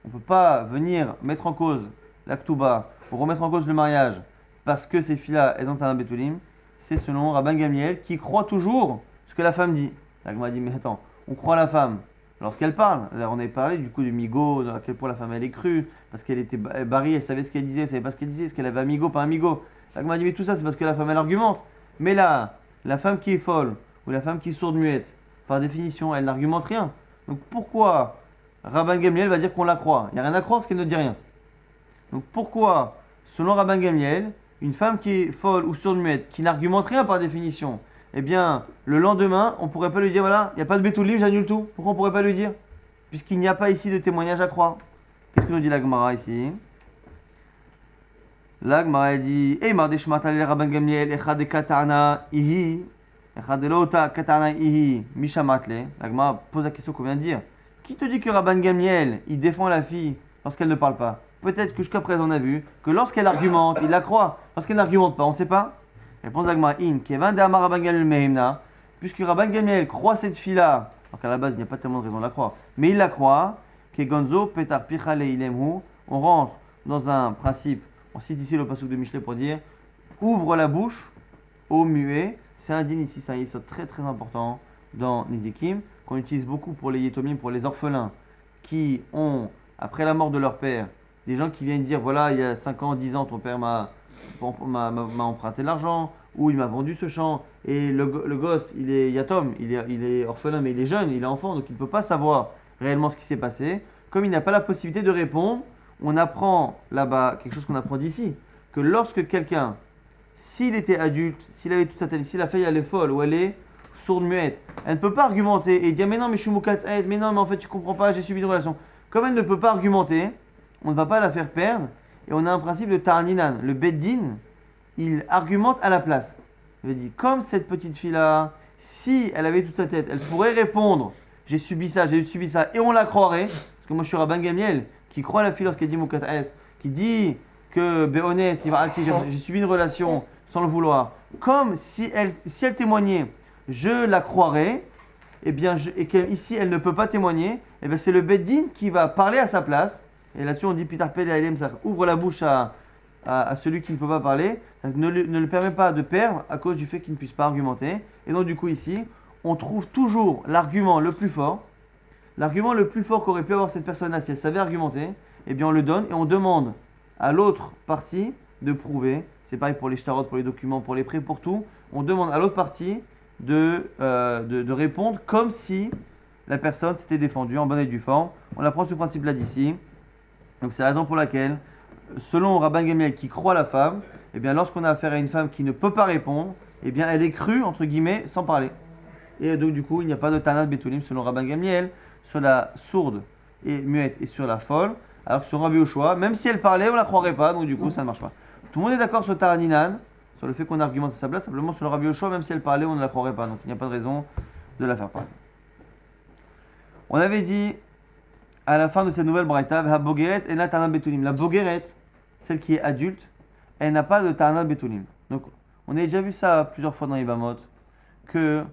on ne peut pas venir mettre en cause l'aktuba ou remettre en cause le mariage parce que ces filles-là, elles ont ta'anat betulim, c'est selon Rabban Gamliel qui croit toujours ce que la femme dit. La Gemara dit, mais attends, on croit la femme lorsqu'elle parle. Alors, on avait parlé du coup de Migo, à quel point la femme elle est crue, parce qu'elle était barrée, elle savait ce qu'elle disait, elle savait pas ce qu'elle disait, est-ce qu'elle avait amigo, pas amigo. La Gemara dit, mais tout ça c'est parce que la femme elle argumente. Mais là, la femme qui est folle, ou la femme qui est sourde muette, par définition, elle n'argumente rien. Donc pourquoi Rabban Gamliel va dire qu'on la croit? Il n'y a rien à croire parce qu'elle ne dit rien. Donc pourquoi, selon Rabban Gamliel, une femme qui est folle ou sourde muette, qui n'argumente rien par définition, eh bien, le lendemain, on ne pourrait pas lui dire, voilà, il n'y a pas de bétoulim, j'annule tout. Pourquoi on ne pourrait pas lui dire? Puisqu'il n'y a pas ici de témoignage à croire. Qu'est-ce que nous dit la Gemara ici? La Gemara dit, Eh mardeshmatal Rabban Gamliel, echad katana ihi, echad elota katana ihi, mishamatle. La Gemara pose la question qu'on vient de dire. Qui te dit que Rabban Gamliel, il défend la fille lorsqu'elle ne parle pas? Peut-être que jusqu'à présent on a vu que lorsqu'elle argumente, il la croit. Lorsqu'elle n'argumente pas, on ne sait pas. Réponse d'Agmara in, Kevin de Amar Rabban Gamliel Mehemna, puisque Rabban Gamliel croit cette fille-là, donc à la base il n'y a pas tellement de raison de la croire, mais il la croit, que Gonzo Petar Pichale Ilemhu, on rentre dans un principe, on cite ici le passouk de Michelet pour dire ouvre la bouche au muet, c'est un din ici, c'est un yesod très très important dans Nizikim, qu'on utilise beaucoup pour les yetomim, pour les orphelins qui ont, après la mort de leur père, des gens qui viennent dire voilà, il y a 5 ans, 10 ans, ton père m'a emprunté de l'argent, ou il m'a vendu ce champ, et le gosse, il est yatom, il est orphelin, mais il est jeune, il est enfant, donc il ne peut pas savoir réellement ce qui s'est passé. Comme il n'a pas la possibilité de répondre, on apprend là-bas quelque chose qu'on apprend d'ici, que lorsque quelqu'un, s'il était adulte, s'il avait toute sa tête, si la fille elle est folle, ou elle est sourde muette, elle ne peut pas argumenter et dire mais non mais je suis moukat, mais non mais en fait tu comprends pas, j'ai subi une relation. Comme elle ne peut pas argumenter, on ne va pas la faire perdre. Et on a un principe de Tarninan. Le Beddin, il argumente à la place. Il dit, comme cette petite fille-là, si elle avait toute sa tête, elle pourrait répondre j'ai subi ça, et on la croirait. Parce que moi je suis Rabban Gamliel, qui croit la fille lorsqu'elle dit Moukat S, qui dit que Béhonest, j'ai subi une relation sans le vouloir. Comme si elle témoignait, je la croirais, et bien, et qu'ici elle ne peut pas témoigner, et bien c'est le Beddin qui va parler à sa place. Et là-dessus, on dit Pitar Pele Ailem, ça ouvre la bouche à celui qui ne peut pas parler, ça ne le permet pas de perdre à cause du fait qu'il ne puisse pas argumenter. Et donc, du coup, ici, on trouve toujours l'argument le plus fort. L'argument le plus fort qu'aurait pu avoir cette personne-là, si elle savait argumenter, eh bien, on le donne et on demande à l'autre partie de prouver. C'est pareil pour les shtarot, pour les documents, pour les prêts, pour tout. On demande à l'autre partie de répondre comme si la personne s'était défendue en bonne et due forme. On apprend ce principe-là d'ici. Donc c'est la raison pour laquelle, selon Rabban Gamliel qui croit la femme, eh bien lorsqu'on a affaire à une femme qui ne peut pas répondre, eh bien elle est crue entre guillemets sans parler. Et donc du coup il n'y a pas de Tanat Betulim selon Rabban Gamliel sur la sourde et muette et sur la folle, alors que sur Rabbi Yoshua, même si elle parlait, on la croirait pas, donc du coup ça ne marche pas. Tout le monde est d'accord sur Taraninan, sur le fait qu'on argumente à sa place, simplement sur le Rabbi Yoshua, même si elle parlait, on ne la croirait pas, donc il n'y a pas de raison de la faire parler. On avait dit à la fin de cette nouvelle braïta, la bogeret et la Tanat Betulim. La bogeret, celle qui est adulte, elle n'a pas de Tanat Betulim. Donc, on a déjà vu ça plusieurs fois dans Ibamot, que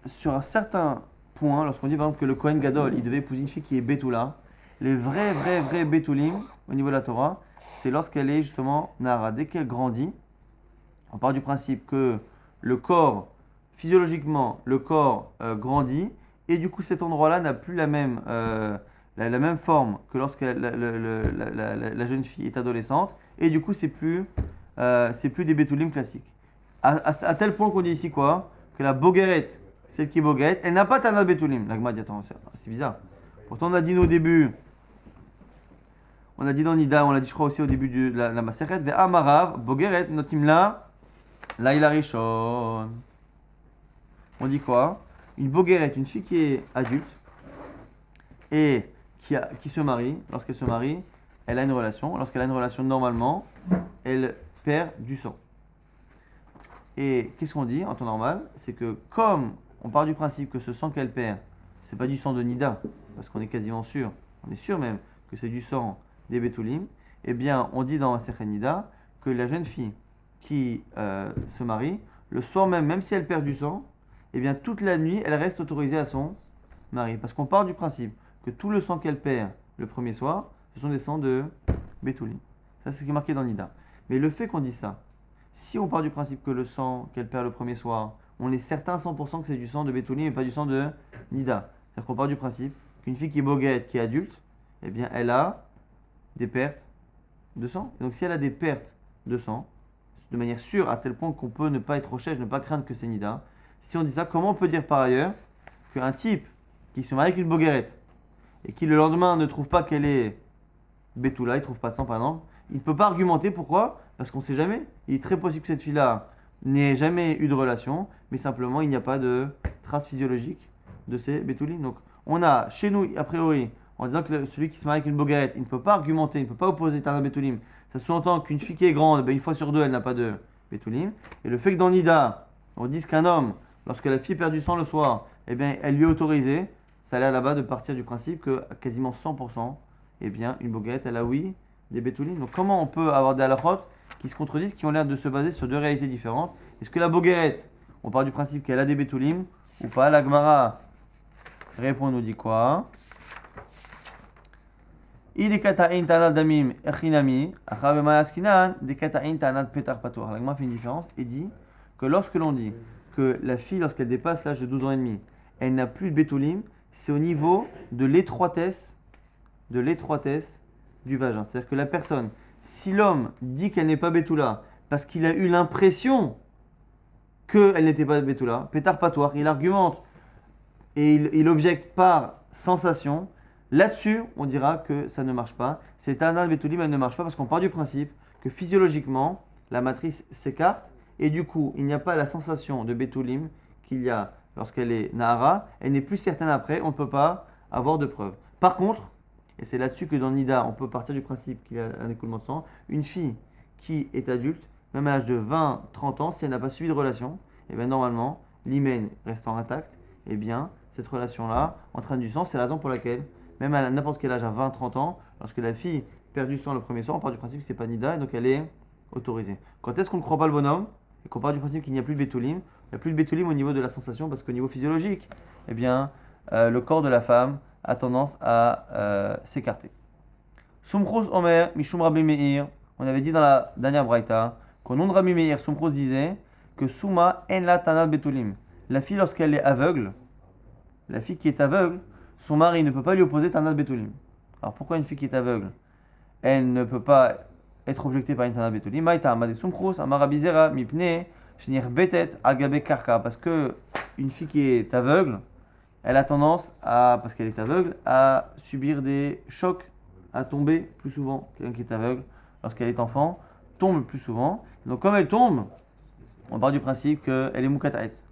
sur un certain point, lorsqu'on dit par exemple que le Kohen Gadol, il devait épouser une fille qui est Betula, les vrais Betulim, au niveau de la Torah, c'est lorsqu'elle est justement Nara. Dès qu'elle grandit, on part du principe que le corps, physiologiquement, le corps grandit, et du coup, cet endroit-là n'a plus la même forme que lorsque la jeune fille est adolescente. Et du coup, c'est plus des bétoulim classiques. À tel point qu'on dit ici quoi? Que la bogueret, celle qui est bogueret, elle n'a pas tanat bétoulim. L'agma dit attends, c'est bizarre. Pourtant, on a dit au début, on a dit dans Nida, on l'a dit je crois aussi au début de la Maseret, ve amarav, bogueret, notimla, laïla rishon. On dit quoi? Une boguerette, une fille qui est adulte et qui se marie. Lorsqu'elle se marie, elle a une relation. Lorsqu'elle a une relation, normalement, elle perd du sang. Et qu'est-ce qu'on dit en temps normal? C'est que comme on part du principe que ce sang qu'elle perd, c'est pas du sang de Nida, parce qu'on est quasiment sûr, on est sûr même que c'est du sang des Betoulim, eh bien on dit dans Masechet Nida que la jeune fille qui se marie, le soir même si elle perd du sang, eh bien toute la nuit, elle reste autorisée à son mari. Parce qu'on part du principe que tout le sang qu'elle perd le premier soir, ce sont des sangs de Betoulim. Ça, c'est ce qui est marqué dans l'Ida. Mais le fait qu'on dit ça, si on part du principe que le sang qu'elle perd le premier soir, on est certain à 100% que c'est du sang de Betoulim et pas du sang de Nida. C'est-à-dire qu'on part du principe qu'une fille qui est boguette, qui est adulte, eh bien, elle a des pertes de sang. Et donc, si elle a des pertes de sang, de manière sûre, à tel point qu'on peut ne pas être rochège, ne pas craindre que c'est Nida, si on dit ça, comment on peut dire par ailleurs qu'un type qui se marie avec une boguerette et qui le lendemain ne trouve pas qu'elle est Betula, il ne trouve pas de sang par exemple, il ne peut pas argumenter pourquoi? Parce qu'on ne sait jamais. Il est très possible que cette fille-là n'ait jamais eu de relation, mais simplement il n'y a pas de trace physiologique de ces Betoulim. Donc on a chez nous, a priori, en disant que celui qui se marie avec une boguerette, il ne peut pas argumenter, il ne peut pas opposer Tana Betoulim. Ça sous-entend qu'une fille qui est grande, ben, une fois sur deux, elle n'a pas de Betoulim. Et le fait que dans Nida, on dise qu'un homme, lorsque la fille perd du sang le soir, eh bien, elle lui est autorisée, ça a l'air là-bas de partir du principe que quasiment 100%, eh bien, une boguerette, elle a oui des Betoulim. Donc comment on peut avoir des halakhot qui se contredisent, qui ont l'air de se baser sur deux réalités différentes? Est-ce que la boguerette, on part du principe qu'elle a des Betoulim ou pas? La Gemara répond, nous dit quoi? La Gemara fait une différence et dit que lorsque l'on dit que la fille, lorsqu'elle dépasse l'âge de 12 ans et demi, elle n'a plus de bétoulim, c'est au niveau de l'étroitesse du vagin. C'est-à-dire que la personne, si l'homme dit qu'elle n'est pas bétoula parce qu'il a eu l'impression qu'elle n'était pas bétoula, pétard patoir, il argumente et il objecte par sensation. Là-dessus, on dira que ça ne marche pas. Cette Tana Betoulim, elle ne marche pas parce qu'on part du principe que physiologiquement, la matrice s'écarte et du coup, il n'y a pas la sensation de Betoulim qu'il y a lorsqu'elle est Nahara. Elle n'est plus certaine après, on ne peut pas avoir de preuves. Par contre, et c'est là-dessus que dans Nida, on peut partir du principe qu'il y a un écoulement de sang, une fille qui est adulte, même à l'âge de 20-30 ans, si elle n'a pas suivi de relation, et bien normalement, l'hymen restant intact, et bien cette relation-là entraîne du sang. C'est la raison pour laquelle même à n'importe quel âge, à 20-30 ans, lorsque la fille perd du sang le premier soir, on part du principe que c'est pas Nida, et donc elle est autorisée. Quand est-ce qu'on ne croit pas le bonhomme, et qu'on part du principe qu'il n'y a plus de bétoulim? Il n'y a plus de bétoulim au niveau de la sensation, parce qu'au niveau physiologique, eh bien, le corps de la femme a tendance à s'écarter. Sumchos Omer, Mishum Rabbi Meir, on avait dit dans la dernière braïta, qu'au nom de Rabbi Meir, Sumchos disait que Souma en la Tanat Bétoulim. La fille, lorsqu'elle est aveugle, la fille qui est aveugle, son mari ne peut pas lui opposer Tanat Betoulim. Alors pourquoi une fille qui est aveugle, elle ne peut pas être objectée par une Tanat Betoulim? Maïta Amade Sumchos, Amarabizera, Mipne, Shnir Betet, Agabe Karka. Parce que une fille qui est aveugle, elle a tendance à, parce qu'elle est aveugle, à subir des chocs, à tomber plus souvent. Quelqu'un qui est aveugle, lorsqu'elle est enfant, tombe plus souvent. Donc comme elle tombe, on part du principe qu'elle est Moukataetz.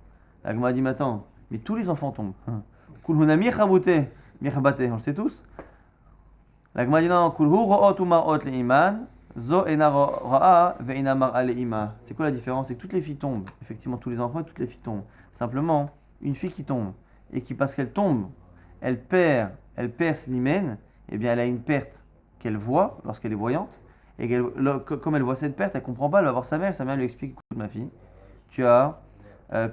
La Gemara dit, mais attends, mais tous les enfants tombent. Kulhunami chabute, mirchabate, on le sait tous. La Gemara dit non, kulhu ro'ot umarot leiman, zo ena ra'a ve'ena mar'a leima. C'est quoi la différence? C'est que toutes les filles tombent. Effectivement, tous les enfants et toutes les filles tombent. Simplement, une fille qui tombe et qui, parce qu'elle tombe, elle perd ses l'hymen, eh bien, elle a une perte qu'elle voit lorsqu'elle est voyante. Et comme elle voit cette perte, elle ne comprend pas, elle va voir sa mère lui explique, écoute ma fille, tu as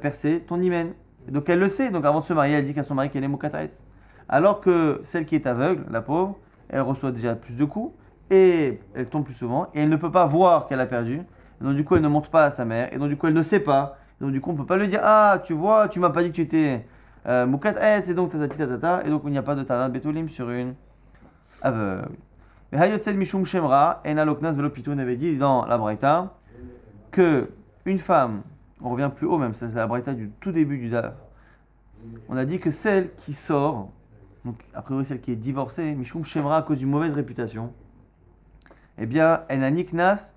percé ton hymen. Donc elle le sait, donc avant de se marier, elle dit qu'à son mari qu'elle est Moukataetz. Alors que celle qui est aveugle, la pauvre, elle reçoit déjà plus de coups et elle tombe plus souvent et elle ne peut pas voir qu'elle a perdu. Et donc du coup, elle ne montre pas à sa mère et donc du coup, elle ne sait pas. Et donc du coup, on ne peut pas lui dire ah, tu vois, tu m'as pas dit que tu étais Moukataetz et donc tatata. Et donc il n'y a pas de Tanat Betoulim sur une aveugle. Mais Hayotsed Mishum Shemra, Ena Loknas Velopito, on avait dit dans la Braïta que une femme, on revient plus haut même, c'est la braïta du tout début du Daf. On a dit que celle qui sort, donc a priori celle qui est divorcée, Mishum Shemra à cause d'une mauvaise réputation, eh bien elle n'a ni Knas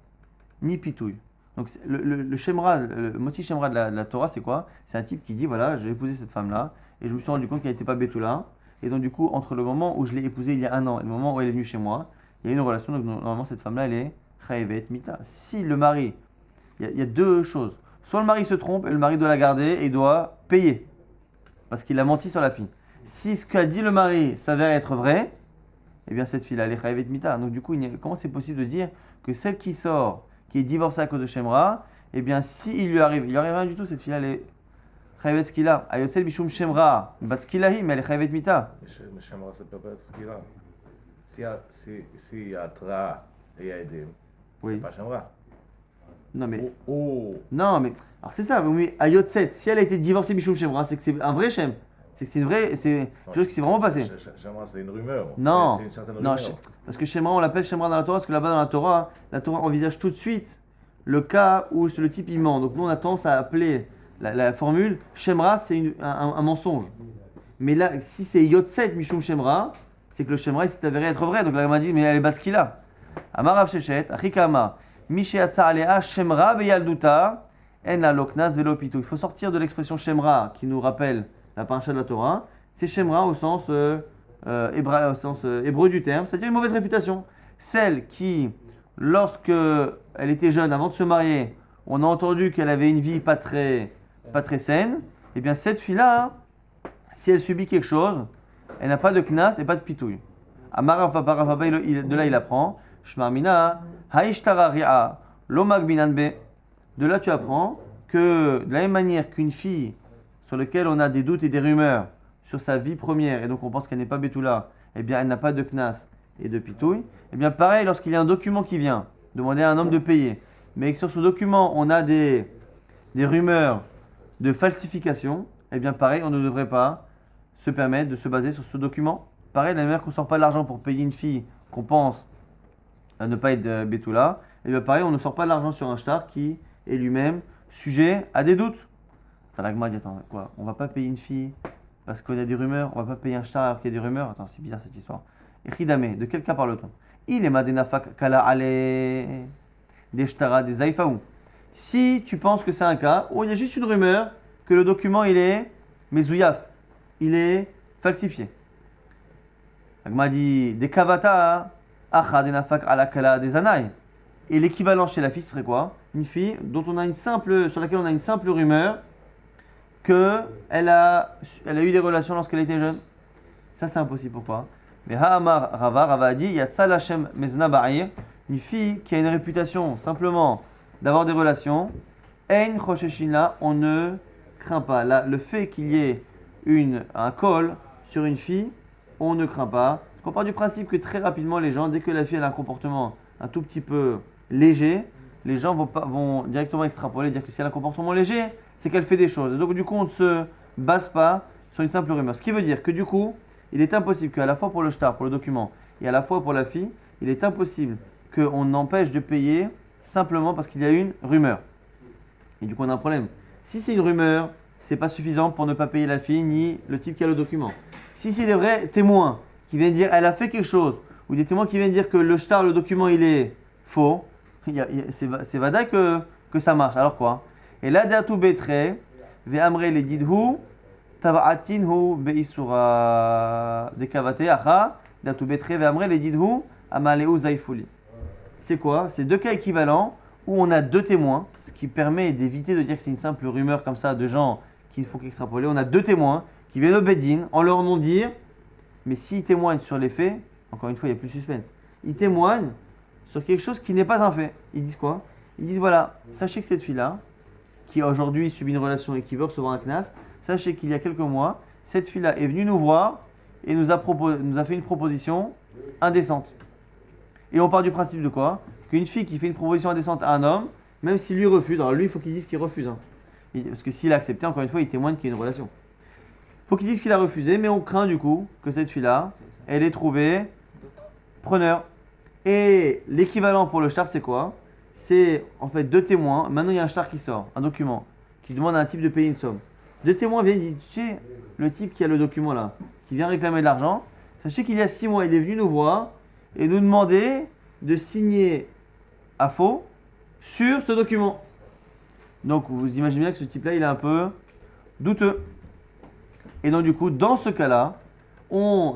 ni Pitouille. Donc le Shemra, le moti Shemra de la Torah, c'est quoi? C'est un type qui dit voilà, j'ai épousé cette femme-là et je me suis rendu compte qu'elle n'était pas Betula. Et donc du coup, entre le moment où je l'ai épousée il y a 1 an et le moment où elle est venue chez moi, il y a une relation, donc normalement cette femme-là elle est Chayevet Mita. Si le mari, il y a deux choses. Soit le mari se trompe et le mari doit la garder et il doit payer parce qu'il a menti sur la fille. Si ce qu'a dit le mari s'avère être vrai, eh bien cette fille-là, elle est chayavet mita. Donc du coup, comment c'est possible de dire que celle qui sort, qui est divorcée à cause de Shemra, eh bien si il lui arrive rien du tout, cette fille-là, elle est chayavet skila. Ayotzel bishum Shemra, bat skilahi, mais elle est chayavet mita. Mais Shemra, ça peut pas être skila. S'il y a Tra et il y a Edem, c'est pas Shemra. Non, mais. Oh, Non, mais. Alors, c'est ça, mais à Yot 7, si elle a été divorcée Mishum Shemra, c'est que c'est un vrai Shem. C'est que c'est une vraie. C'est quelque chose qui s'est vraiment passé. Shemra, c'est une rumeur. Non. C'est une certaine Non, rumeur. parce que Shemra, on l'appelle Shemra dans la Torah, parce que là-bas dans la Torah envisage tout de suite le cas où le type il ment. Donc nous, on a tendance à appeler la formule Shemra, c'est un mensonge. Mais là, si c'est Yot 7 Mishum Shemra, c'est que le Shemra il s'est avéré être vrai. Donc là, il m'a dit, mais elle est baskila. Amarav Shechet, Achikama, Mishéatsa Alea, Shemra Beyalduta, En la Loknas Velo Pitou. Il faut sortir de l'expression Shemra qui nous rappelle la paracha de la Torah. C'est Shemra au sens hébreu du terme, c'est-à-dire une mauvaise réputation. Celle qui, lorsque elle était jeune, avant de se marier, on a entendu qu'elle avait une vie pas très saine, et bien cette fille-là, si elle subit quelque chose, elle n'a pas de knas et pas de pitouille. Amarav Papa, de là il apprend, Shmarmina, Haishtara Ria, Lomag Binanbe. De là tu apprends que de la même manière qu'une fille sur laquelle on a des doutes et des rumeurs sur sa vie première, et donc on pense qu'elle n'est pas Betula, eh bien elle n'a pas de knas et de pitouille, eh bien pareil lorsqu'il y a un document qui vient, demander à un homme de payer, mais que sur ce document on a des rumeurs de falsification, eh bien pareil on ne devrait pas se permettre de se baser sur ce document. Pareil, de la même manière qu'on ne sort pas de l'argent pour payer une fille qu'on pense ne pas être Betula, et bien pareil on ne sort pas de l'argent sur un shtar qui est lui-même sujet à des doutes. Ça l'agma dit attends quoi, on va pas payer une fille parce qu'il y a des rumeurs, on va pas payer un shtar alors qu'il y a des rumeurs. Attends, c'est bizarre cette histoire. Echidame, de quel cas parle-t-on? Il est madenafak kala ale des shtara des zaïfaou. Si tu penses que c'est un cas où il y a juste une rumeur que le document il est mezouyaf, il est falsifié. L'agma dit des kavata acha denafak ala kala des anaï. Et l'équivalent chez la fille serait quoi? Une fille sur laquelle on a une simple rumeur qu'elle a eu des relations lorsqu'elle était jeune. Ça, c'est impossible. Pourquoi? Mais Rava a dit Yatsa Lachem Mezna Ba'ir, une fille qui a une réputation simplement d'avoir des relations, Ein Chosheshina, on ne craint pas. Là, le fait qu'il y ait un col sur une fille, on ne craint pas. On part du principe que très rapidement, les gens, dès que la fille a un comportement un tout petit peu léger, les gens vont directement extrapoler, dire que si elle a un comportement léger, c'est qu'elle fait des choses. Et donc du coup, on ne se base pas sur une simple rumeur. Ce qui veut dire que du coup, il est impossible qu'à la fois pour le shtar, pour le document, et à la fois pour la fille, il est impossible qu'on empêche de payer simplement parce qu'il y a une rumeur. Et du coup, on a un problème. Si c'est une rumeur, c'est pas suffisant pour ne pas payer la fille ni le type qui a le document. Si c'est des vrais témoins qui viennent dire elle a fait quelque chose, ou des témoins qui viennent dire que le shtar, le document, il est faux, c'est vada que ça marche. Alors quoi? Et là, datu betre, ve'amre le didhu, taba'atinhu be'isura dekavate acha, datu betre, ve'amre le didhu, amaleu zaifuli. C'est quoi? C'est deux cas équivalents où on a deux témoins, ce qui permet d'éviter de dire que c'est une simple rumeur comme ça de gens qu'il faut qu'extrapoler. On a deux témoins qui viennent au Bedin en leur nom dire, mais s'ils témoignent sur les faits, encore une fois, il n'y a plus de suspense. Ils témoignent sur quelque chose qui n'est pas un fait. Ils disent quoi? Ils disent voilà, sachez que cette fille-là, qui aujourd'hui subit une relation et qui veut recevoir un knas, sachez qu'il y a quelques mois, cette fille-là est venue nous voir et nous a fait une proposition indécente. Et on part du principe de quoi? Qu'une fille qui fait une proposition indécente à un homme, même s'il lui refuse, alors lui, il faut qu'il dise qu'il refuse. Hein. Parce que s'il a accepté, encore une fois, il témoigne qu'il y a une relation. Il faut qu'il dise qu'il a refusé, mais on craint du coup que cette fille-là, elle ait trouvé preneur. Et l'équivalent pour le shtar, c'est quoi? C'est en fait deux témoins. Maintenant, il y a un shtar qui sort, un document, qui demande à un type de payer une somme. Deux témoins viennent et disent tu sais, le type qui a le document là, qui vient réclamer de l'argent, sachez qu'il y a 6 mois, il est venu nous voir et nous demander de signer à faux sur ce document. Donc, vous imaginez bien que ce type-là, il est un peu douteux. Et donc, du coup, dans ce cas-là,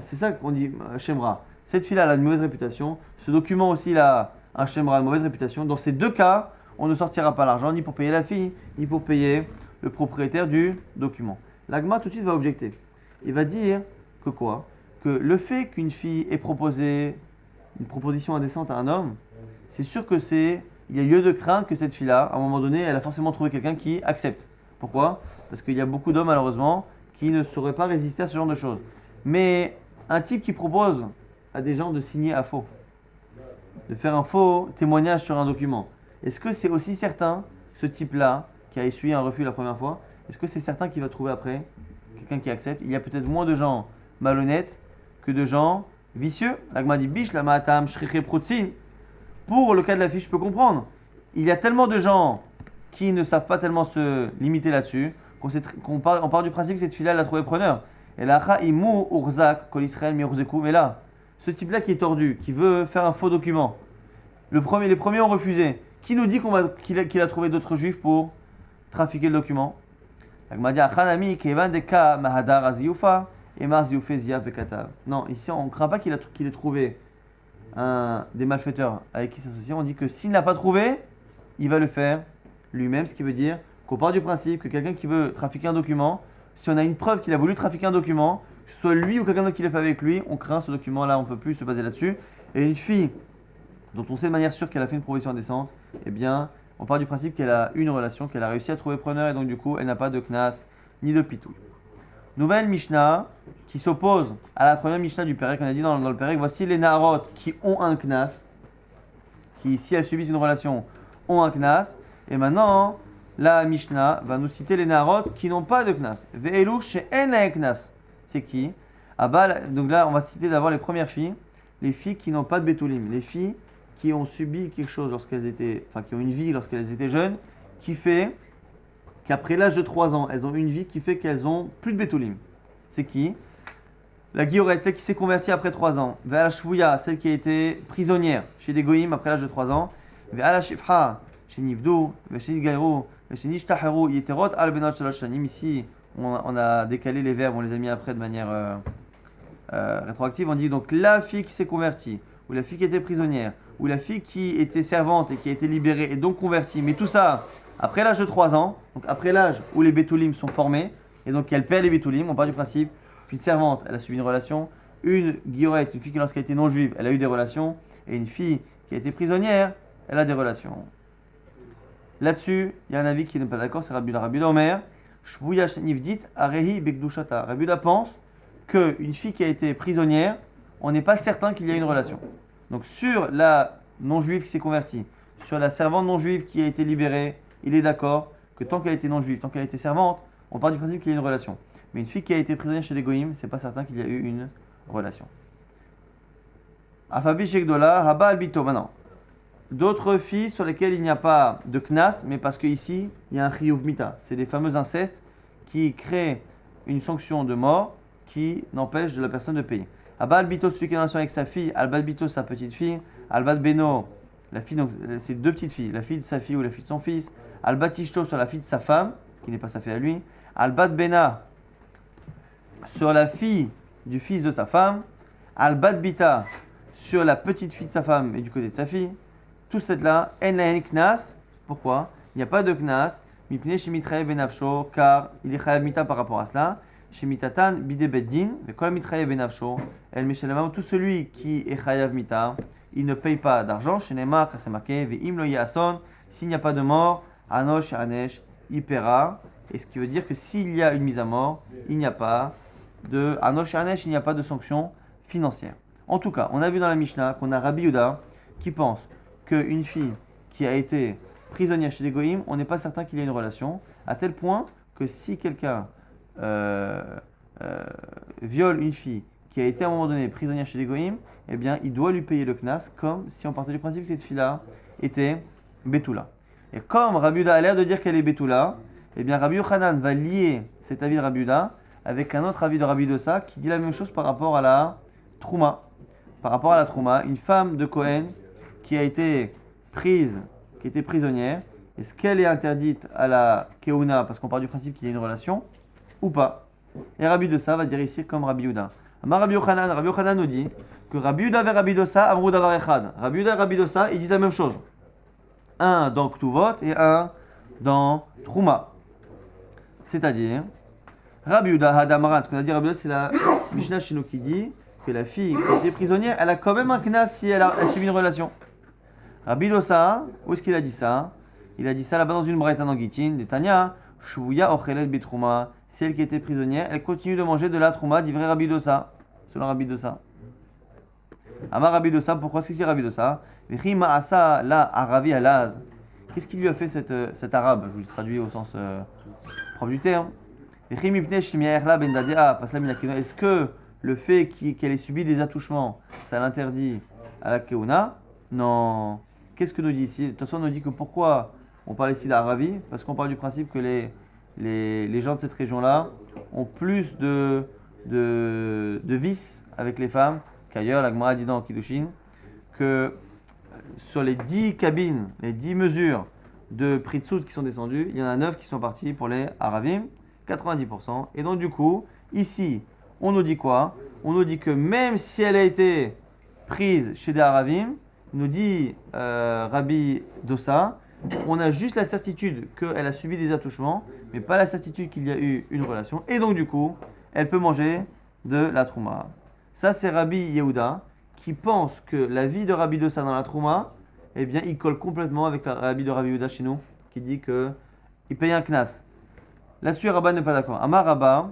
c'est ça qu'on dit Shemra. Cette fille-là a une mauvaise réputation. Ce document aussi, il a un Shemra, une mauvaise réputation. Dans ces deux cas, on ne sortira pas l'argent ni pour payer la fille, ni pour payer le propriétaire du document. L'agma tout de suite va objecter. Il va dire que quoi? Que le fait qu'une fille ait proposé une proposition indécente à un homme, c'est sûr que il y a lieu de craindre que cette fille-là, à un moment donné, elle a forcément trouvé quelqu'un qui accepte. Pourquoi? Parce qu'il y a beaucoup d'hommes, malheureusement, qui ne sauraient pas résister à ce genre de choses. Mais un type qui propose à des gens de signer à faux, de faire un faux témoignage sur un document, est-ce que c'est aussi certain, ce type-là, qui a essuyé un refus la première fois, est-ce que c'est certain qu'il va trouver après quelqu'un qui accepte? Il y a peut-être moins de gens malhonnêtes que de gens vicieux. L'agma dit bish la ma'atam shriche proutzin. Pour le cas de la fille, je peux comprendre. Il y a tellement de gens qui ne savent pas tellement se limiter là-dessus qu'on part du principe que cette fille-là l'a trouvé preneur. Et là, imu urzak kol Israël mirzeku. Mais là, ce type-là qui est tordu, qui veut faire un faux document, les premiers ont refusé. Qui nous dit qu'il a trouvé d'autres juifs pour trafiquer le document? L'agma dit achanami kevan deka mahadar aziyufa. Non, ici on ne craint pas qu'il ait trouvé des malfaiteurs avec qui s'associer. On dit que s'il n'a pas trouvé, il va le faire lui-même, ce qui veut dire qu'on part du principe que quelqu'un qui veut trafiquer un document, si on a une preuve qu'il a voulu trafiquer un document, que ce soit lui ou quelqu'un d'autre qui l'a fait avec lui, on craint ce document-là, on ne peut plus se baser là-dessus. Et une fille dont on sait de manière sûre qu'elle a fait une provision indécente, eh bien, on part du principe qu'elle a une relation, qu'elle a réussi à trouver preneur et donc du coup, elle n'a pas de knas ni de pitou. Nouvelle Mishnah qui s'oppose à la première Mishnah du Pérec. On a dit dans le Pérec, voici les Naharot qui ont un Knas, qui si elles subissent une relation ont un Knas. Et maintenant, la Mishnah va nous citer les Naharot qui n'ont pas de Knas. Ve'elu she'en la Knas. C'est qui? Donc là, on va citer d'abord les premières filles, les filles qui n'ont pas de Betulim, les filles qui ont subi quelque chose lorsqu'elles étaient, enfin qui ont une vie lorsqu'elles étaient jeunes, qui fait qu'après l'âge de 3 ans, elles ont une vie qui fait qu'elles ont plus de Betulim. C'est qui? La Guillorette, celle qui s'est convertie après 3 ans. Ve'ala Shvouya, celle qui a été prisonnière chez des Goïm après l'âge de 3 ans. Ve'ala Shifha, chez Nivdu, chez Nigayru, chez Nishtaharu, Yeterot, al Benot Shalosh Shanim. Ici, on a décalé les verbes, on les a mis après de manière rétroactive. On dit donc la fille qui s'est convertie, ou la fille qui était prisonnière, ou la fille qui était servante et qui a été libérée et donc convertie. Mais tout ça, après l'âge de 3 ans, donc après l'âge où les Betulim sont formés, et donc elle perd les Betulim, on part du principe qu'une servante, elle a subi une relation, une guillorette, une fille qui lorsqu'elle était non juive, elle a eu des relations, et une fille qui a été prisonnière, elle a des relations. Là-dessus, il y a un avis qui n'est pas d'accord, c'est Rabbi Omer, Shvouya Nivdit Arehi Bekdushata. Rabbi pense qu'une fille qui a été prisonnière, on n'est pas certain qu'il y ait une relation. Donc sur la non-juive qui s'est convertie, sur la servante non-juive qui a été libérée, il est d'accord que tant qu'elle était non-juive, tant qu'elle était servante, on part du principe qu'il y a une relation. Mais une fille qui a été prisonnière chez des Goïm, c'est pas certain qu'il y a eu une relation. Afabi Shekdola, Haba Albito. Maintenant, d'autres filles sur lesquelles il n'y a pas de Knas, mais parce qu'ici, il y a un Chiyuv Mita. C'est les fameux incestes qui créent une sanction de mort qui n'empêche de la personne de payer. Haba Albito, celui qui est en relation avec sa fille, Alba Albito, sa petite fille, Alba Beno, la fille, donc c'est 2 petites filles, la fille de sa fille ou la fille de son fils, Alba Tishto sur la fille de sa femme, qui n'est pas sa fille à lui, Alba Bena sur la fille du fils de sa femme, Albat Bita sur la petite fille de sa femme et du côté de sa fille, tout cela, en la knas. Pourquoi? Il n'y a pas de knas, mipne shemitraye benafsho, car il est chayav mita par rapport à cela. Shemitatan bide beddin, ve kol mitraye benafsho, el mishelamam, tout celui qui est chayav mita, il ne paye pas d'argent. Shenema, car c'est marqué, ve im lo yason, s'il n'y a pas de mort, anosh anesh, il paiera. Et ce qui veut dire que s'il y a une mise à mort, il n'y a pas de Anosh Anesh, il n'y a pas de sanction financière. En tout cas, on a vu dans la Mishnah qu'on a Rabbi Yehuda qui pense qu'une fille qui a été prisonnière chez les Goïm, on n'est pas certain qu'il y ait une relation, à tel point que si quelqu'un viole une fille qui a été à un moment donné prisonnière chez les Goïm, eh bien, il doit lui payer le Knas, comme si on partait du principe que cette fille-là était Betula. Et comme Rabbi Yehuda a l'air de dire qu'elle est Betula, eh bien, Rabbi Yochanan va lier cet avis de Rabbi Yehuda avec un autre avis de Rabbi Dosa qui dit la même chose par rapport à la Trouma. Par rapport à la Trouma, une femme de Cohen qui a été prise, qui était prisonnière, est-ce qu'elle est interdite à la Keuna parce qu'on part du principe qu'il y a une relation ou pas? Et Rabbi Dosa va dire ici comme Rabbi Yehuda. Rabbi Yochanan nous dit que Rabbi Yehuda et Rabbi Dosa, Amrou Davar Echad. Rabbi Yehuda et Rabbi Dosa, ils disent la même chose. Un dans Ktuvot et un dans Trouma. C'est-à-dire, Rabbi Yehuda Hadamaran, ce qu'on a dit Rabbi Yehuda, c'est la Mishnah chez nous qui dit que la fille qui était prisonnière, elle a quand même un knas si elle subit une relation. Rabbi Dosa, où est-ce qu'il a dit ça? Il a dit ça là-bas dans une braïta dans Gittin, des Tanya, Shvuya Ochelet Bitrouma, si elle qui était prisonnière, elle continue de manger de la Trouma, d'ivré Rabbi Dosa, selon Rabbi Dosa. Amar Rabbi Dosa, pourquoi c'est ici Rabbi Dosa? Vechima Asa la Aravi Alaz, Qu'est-ce qu'il lui a fait cet arabe? Je vous le traduis au sens propre du terme. Est-ce que le fait qu'elle ait subi des attouchements, ça l'interdit à la Keuna? Non. Qu'est-ce que nous dit ici? De toute façon, on nous dit que pourquoi on parle ici d'Arabi? Parce qu'on parle du principe que les gens de cette région-là ont plus de vices avec les femmes qu'ailleurs. La Gemara dit dans Kiddushin que sur les 10 cabines, les 10 mesures de Pritsout qui sont descendues, il y en a 9 qui sont partis pour les Aravim, 90%. Et donc du coup, ici, on nous dit quoi? On nous dit que même si elle a été prise chez des Aravim, nous dit Rabbi Dossa, on a juste la certitude qu'elle a subi des attouchements, mais pas la certitude qu'il y a eu une relation. Et donc du coup, elle peut manger de la trouma. Ça, c'est Rabbi Yehuda qui pense que la vie de Rabbi Dossa dans la trouma, eh bien, il colle complètement avec la Rabbi de Rabbi Yehuda chez nous, qui dit qu'il paye un knas. Là-dessus, Rabba n'est pas d'accord. Amar Rabba,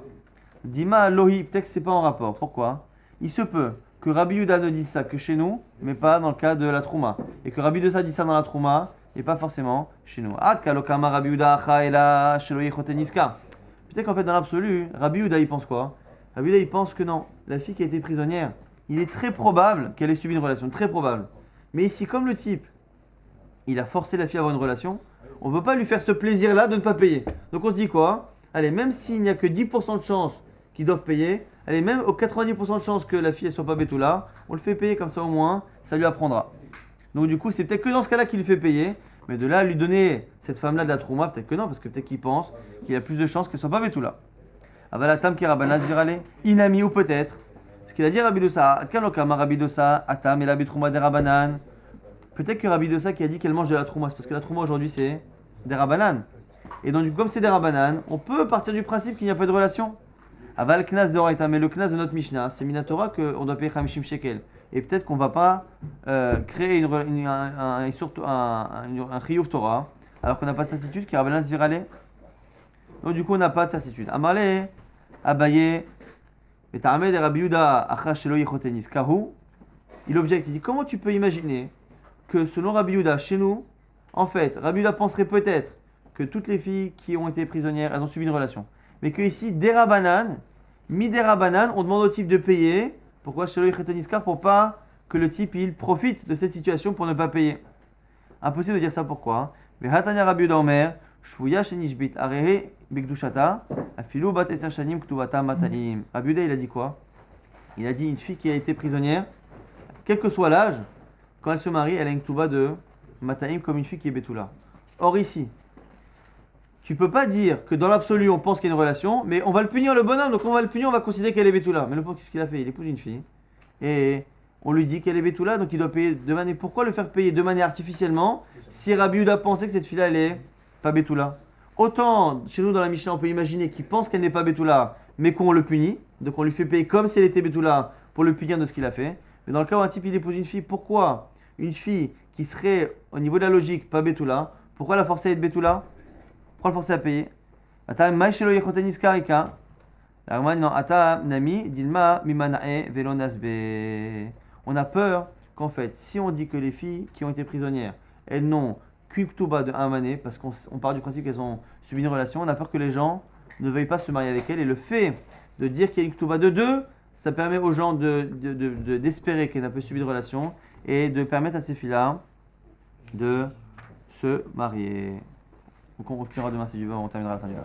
Dima Lohi, peut-être que ce n'est pas en rapport. Pourquoi? Il se peut que Rabbi Yehuda ne dise ça que chez nous, mais pas dans le cas de la trouma. Et que Rabbi Dossa dit ça dans la trouma, et pas forcément chez nous. Ad kalokama Rabbi Yehuda achaela shelohi choteniska. Peut-être qu'en fait, dans l'absolu, Rabbi Yehuda, il pense quoi? Rabbi Yehuda, il pense que non, la fille qui a été prisonnière, il est très probable qu'elle ait subi une relation, très probable. Mais ici, comme le type, il a forcé la fille à avoir une relation, on ne veut pas lui faire ce plaisir-là de ne pas payer. Donc on se dit quoi? Allez, même s'il n'y a que 10% de chance qu'ils doivent payer, allez, même aux 90% de chance que la fille ne soit pas bétoula, on le fait payer comme ça au moins, ça lui apprendra. Donc du coup, c'est peut-être que dans ce cas-là qu'il lui fait payer, mais de là à lui donner cette femme-là de la trouma, peut-être que non, parce que peut-être qu'il pense qu'il a plus de chances qu'elle ne soit pas bétoula. Avalatam ki rabanas virale, inami ou peut-être. Ce qu'il a dit Rabbi Dossa, Kanokama Rabbi Dossa, Atam et la trouma des rabanan. Peut-être que Rabbi Dossa qui a dit qu'elle mange de la trouma, c'est parce que la trouma aujourd'hui c'est des rabanan. Et donc du coup, comme c'est des rabanan, on peut partir du principe qu'il n'y a pas de relation. Aval knas de Horaïta, mais le knas de notre Mishnah, c'est Minatora qu'on doit payer 50 shekel. Et peut-être qu'on ne va pas créer un chiyuv Torah, alors qu'on n'a pas de certitude qui est rabanan virale. Donc du coup, on n'a pas de certitude. Amalé, Abaye, et Ta'amed et Rabbi Yehuda, Achash Shelo Yechotenis, Kahu, il objecte, il dit comment tu peux imaginer que selon Rabbi Yehuda, chez nous, en fait, Rabbi Yehuda penserait peut-être que toutes les filles qui ont été prisonnières, elles ont subi une relation. Mais que ici, des rabanan, on demande au type de payer. Pourquoi Shelo Yechotenis, car pour pas que le type il profite de cette situation pour ne pas payer. Impossible de dire ça pourquoi. Mais Hatanya Rabbi Yehuda Omer, Shvuya Shenishbit, Arehe Bekdushata, Afilu Bat Eser Shanim Ktuvata Mataim. Rabbi Yehuda, il a dit quoi? Il a dit une fille qui a été prisonnière, quel que soit l'âge, quand elle se marie, elle a une Ktuva de Mataim comme une fille qui est Betula. Or ici, tu peux pas dire que dans l'absolu on pense qu'il y a une relation, mais on va le punir le bonhomme, donc on va le punir, on va considérer qu'elle est Betula. Mais le pauvre, qu'est-ce qu'il a fait? Il épouse une fille, et on lui dit qu'elle est Betula, donc il doit payer de manière. Pourquoi le faire payer de manière artificiellement si Rabbi Yehuda pensait que cette fille-là, elle est pas Betula? Autant, chez nous dans la Mishnah, on peut imaginer qu'il pense qu'elle n'est pas Betula, mais qu'on le punit, donc on lui fait payer comme si elle était Betula pour le punir de ce qu'il a fait. Mais dans le cas où un type il épouse une fille, pourquoi une fille qui serait au niveau de la logique pas Betula, pourquoi la forcer à être Betula? Pourquoi la forcer à payer? Ata maïshelo yechotenis karika. La Gemara dit non, ata nami dilma mimanae velonasbe. On a peur qu'en fait, si on dit que les filles qui ont été prisonnières, elles n'ont qu'une ktuba de un mané, parce qu'on part du principe qu'elles ont subi une relation, on a peur que les gens ne veuillent pas se marier avec elles. Et le fait de dire qu'il y a une ktuba de deux, ça permet aux gens d'espérer qu'elles n'ont pas subi de relation et de permettre à ces filles-là de se marier. Donc on reprendra demain si Dieu veut, on terminera la fin du live.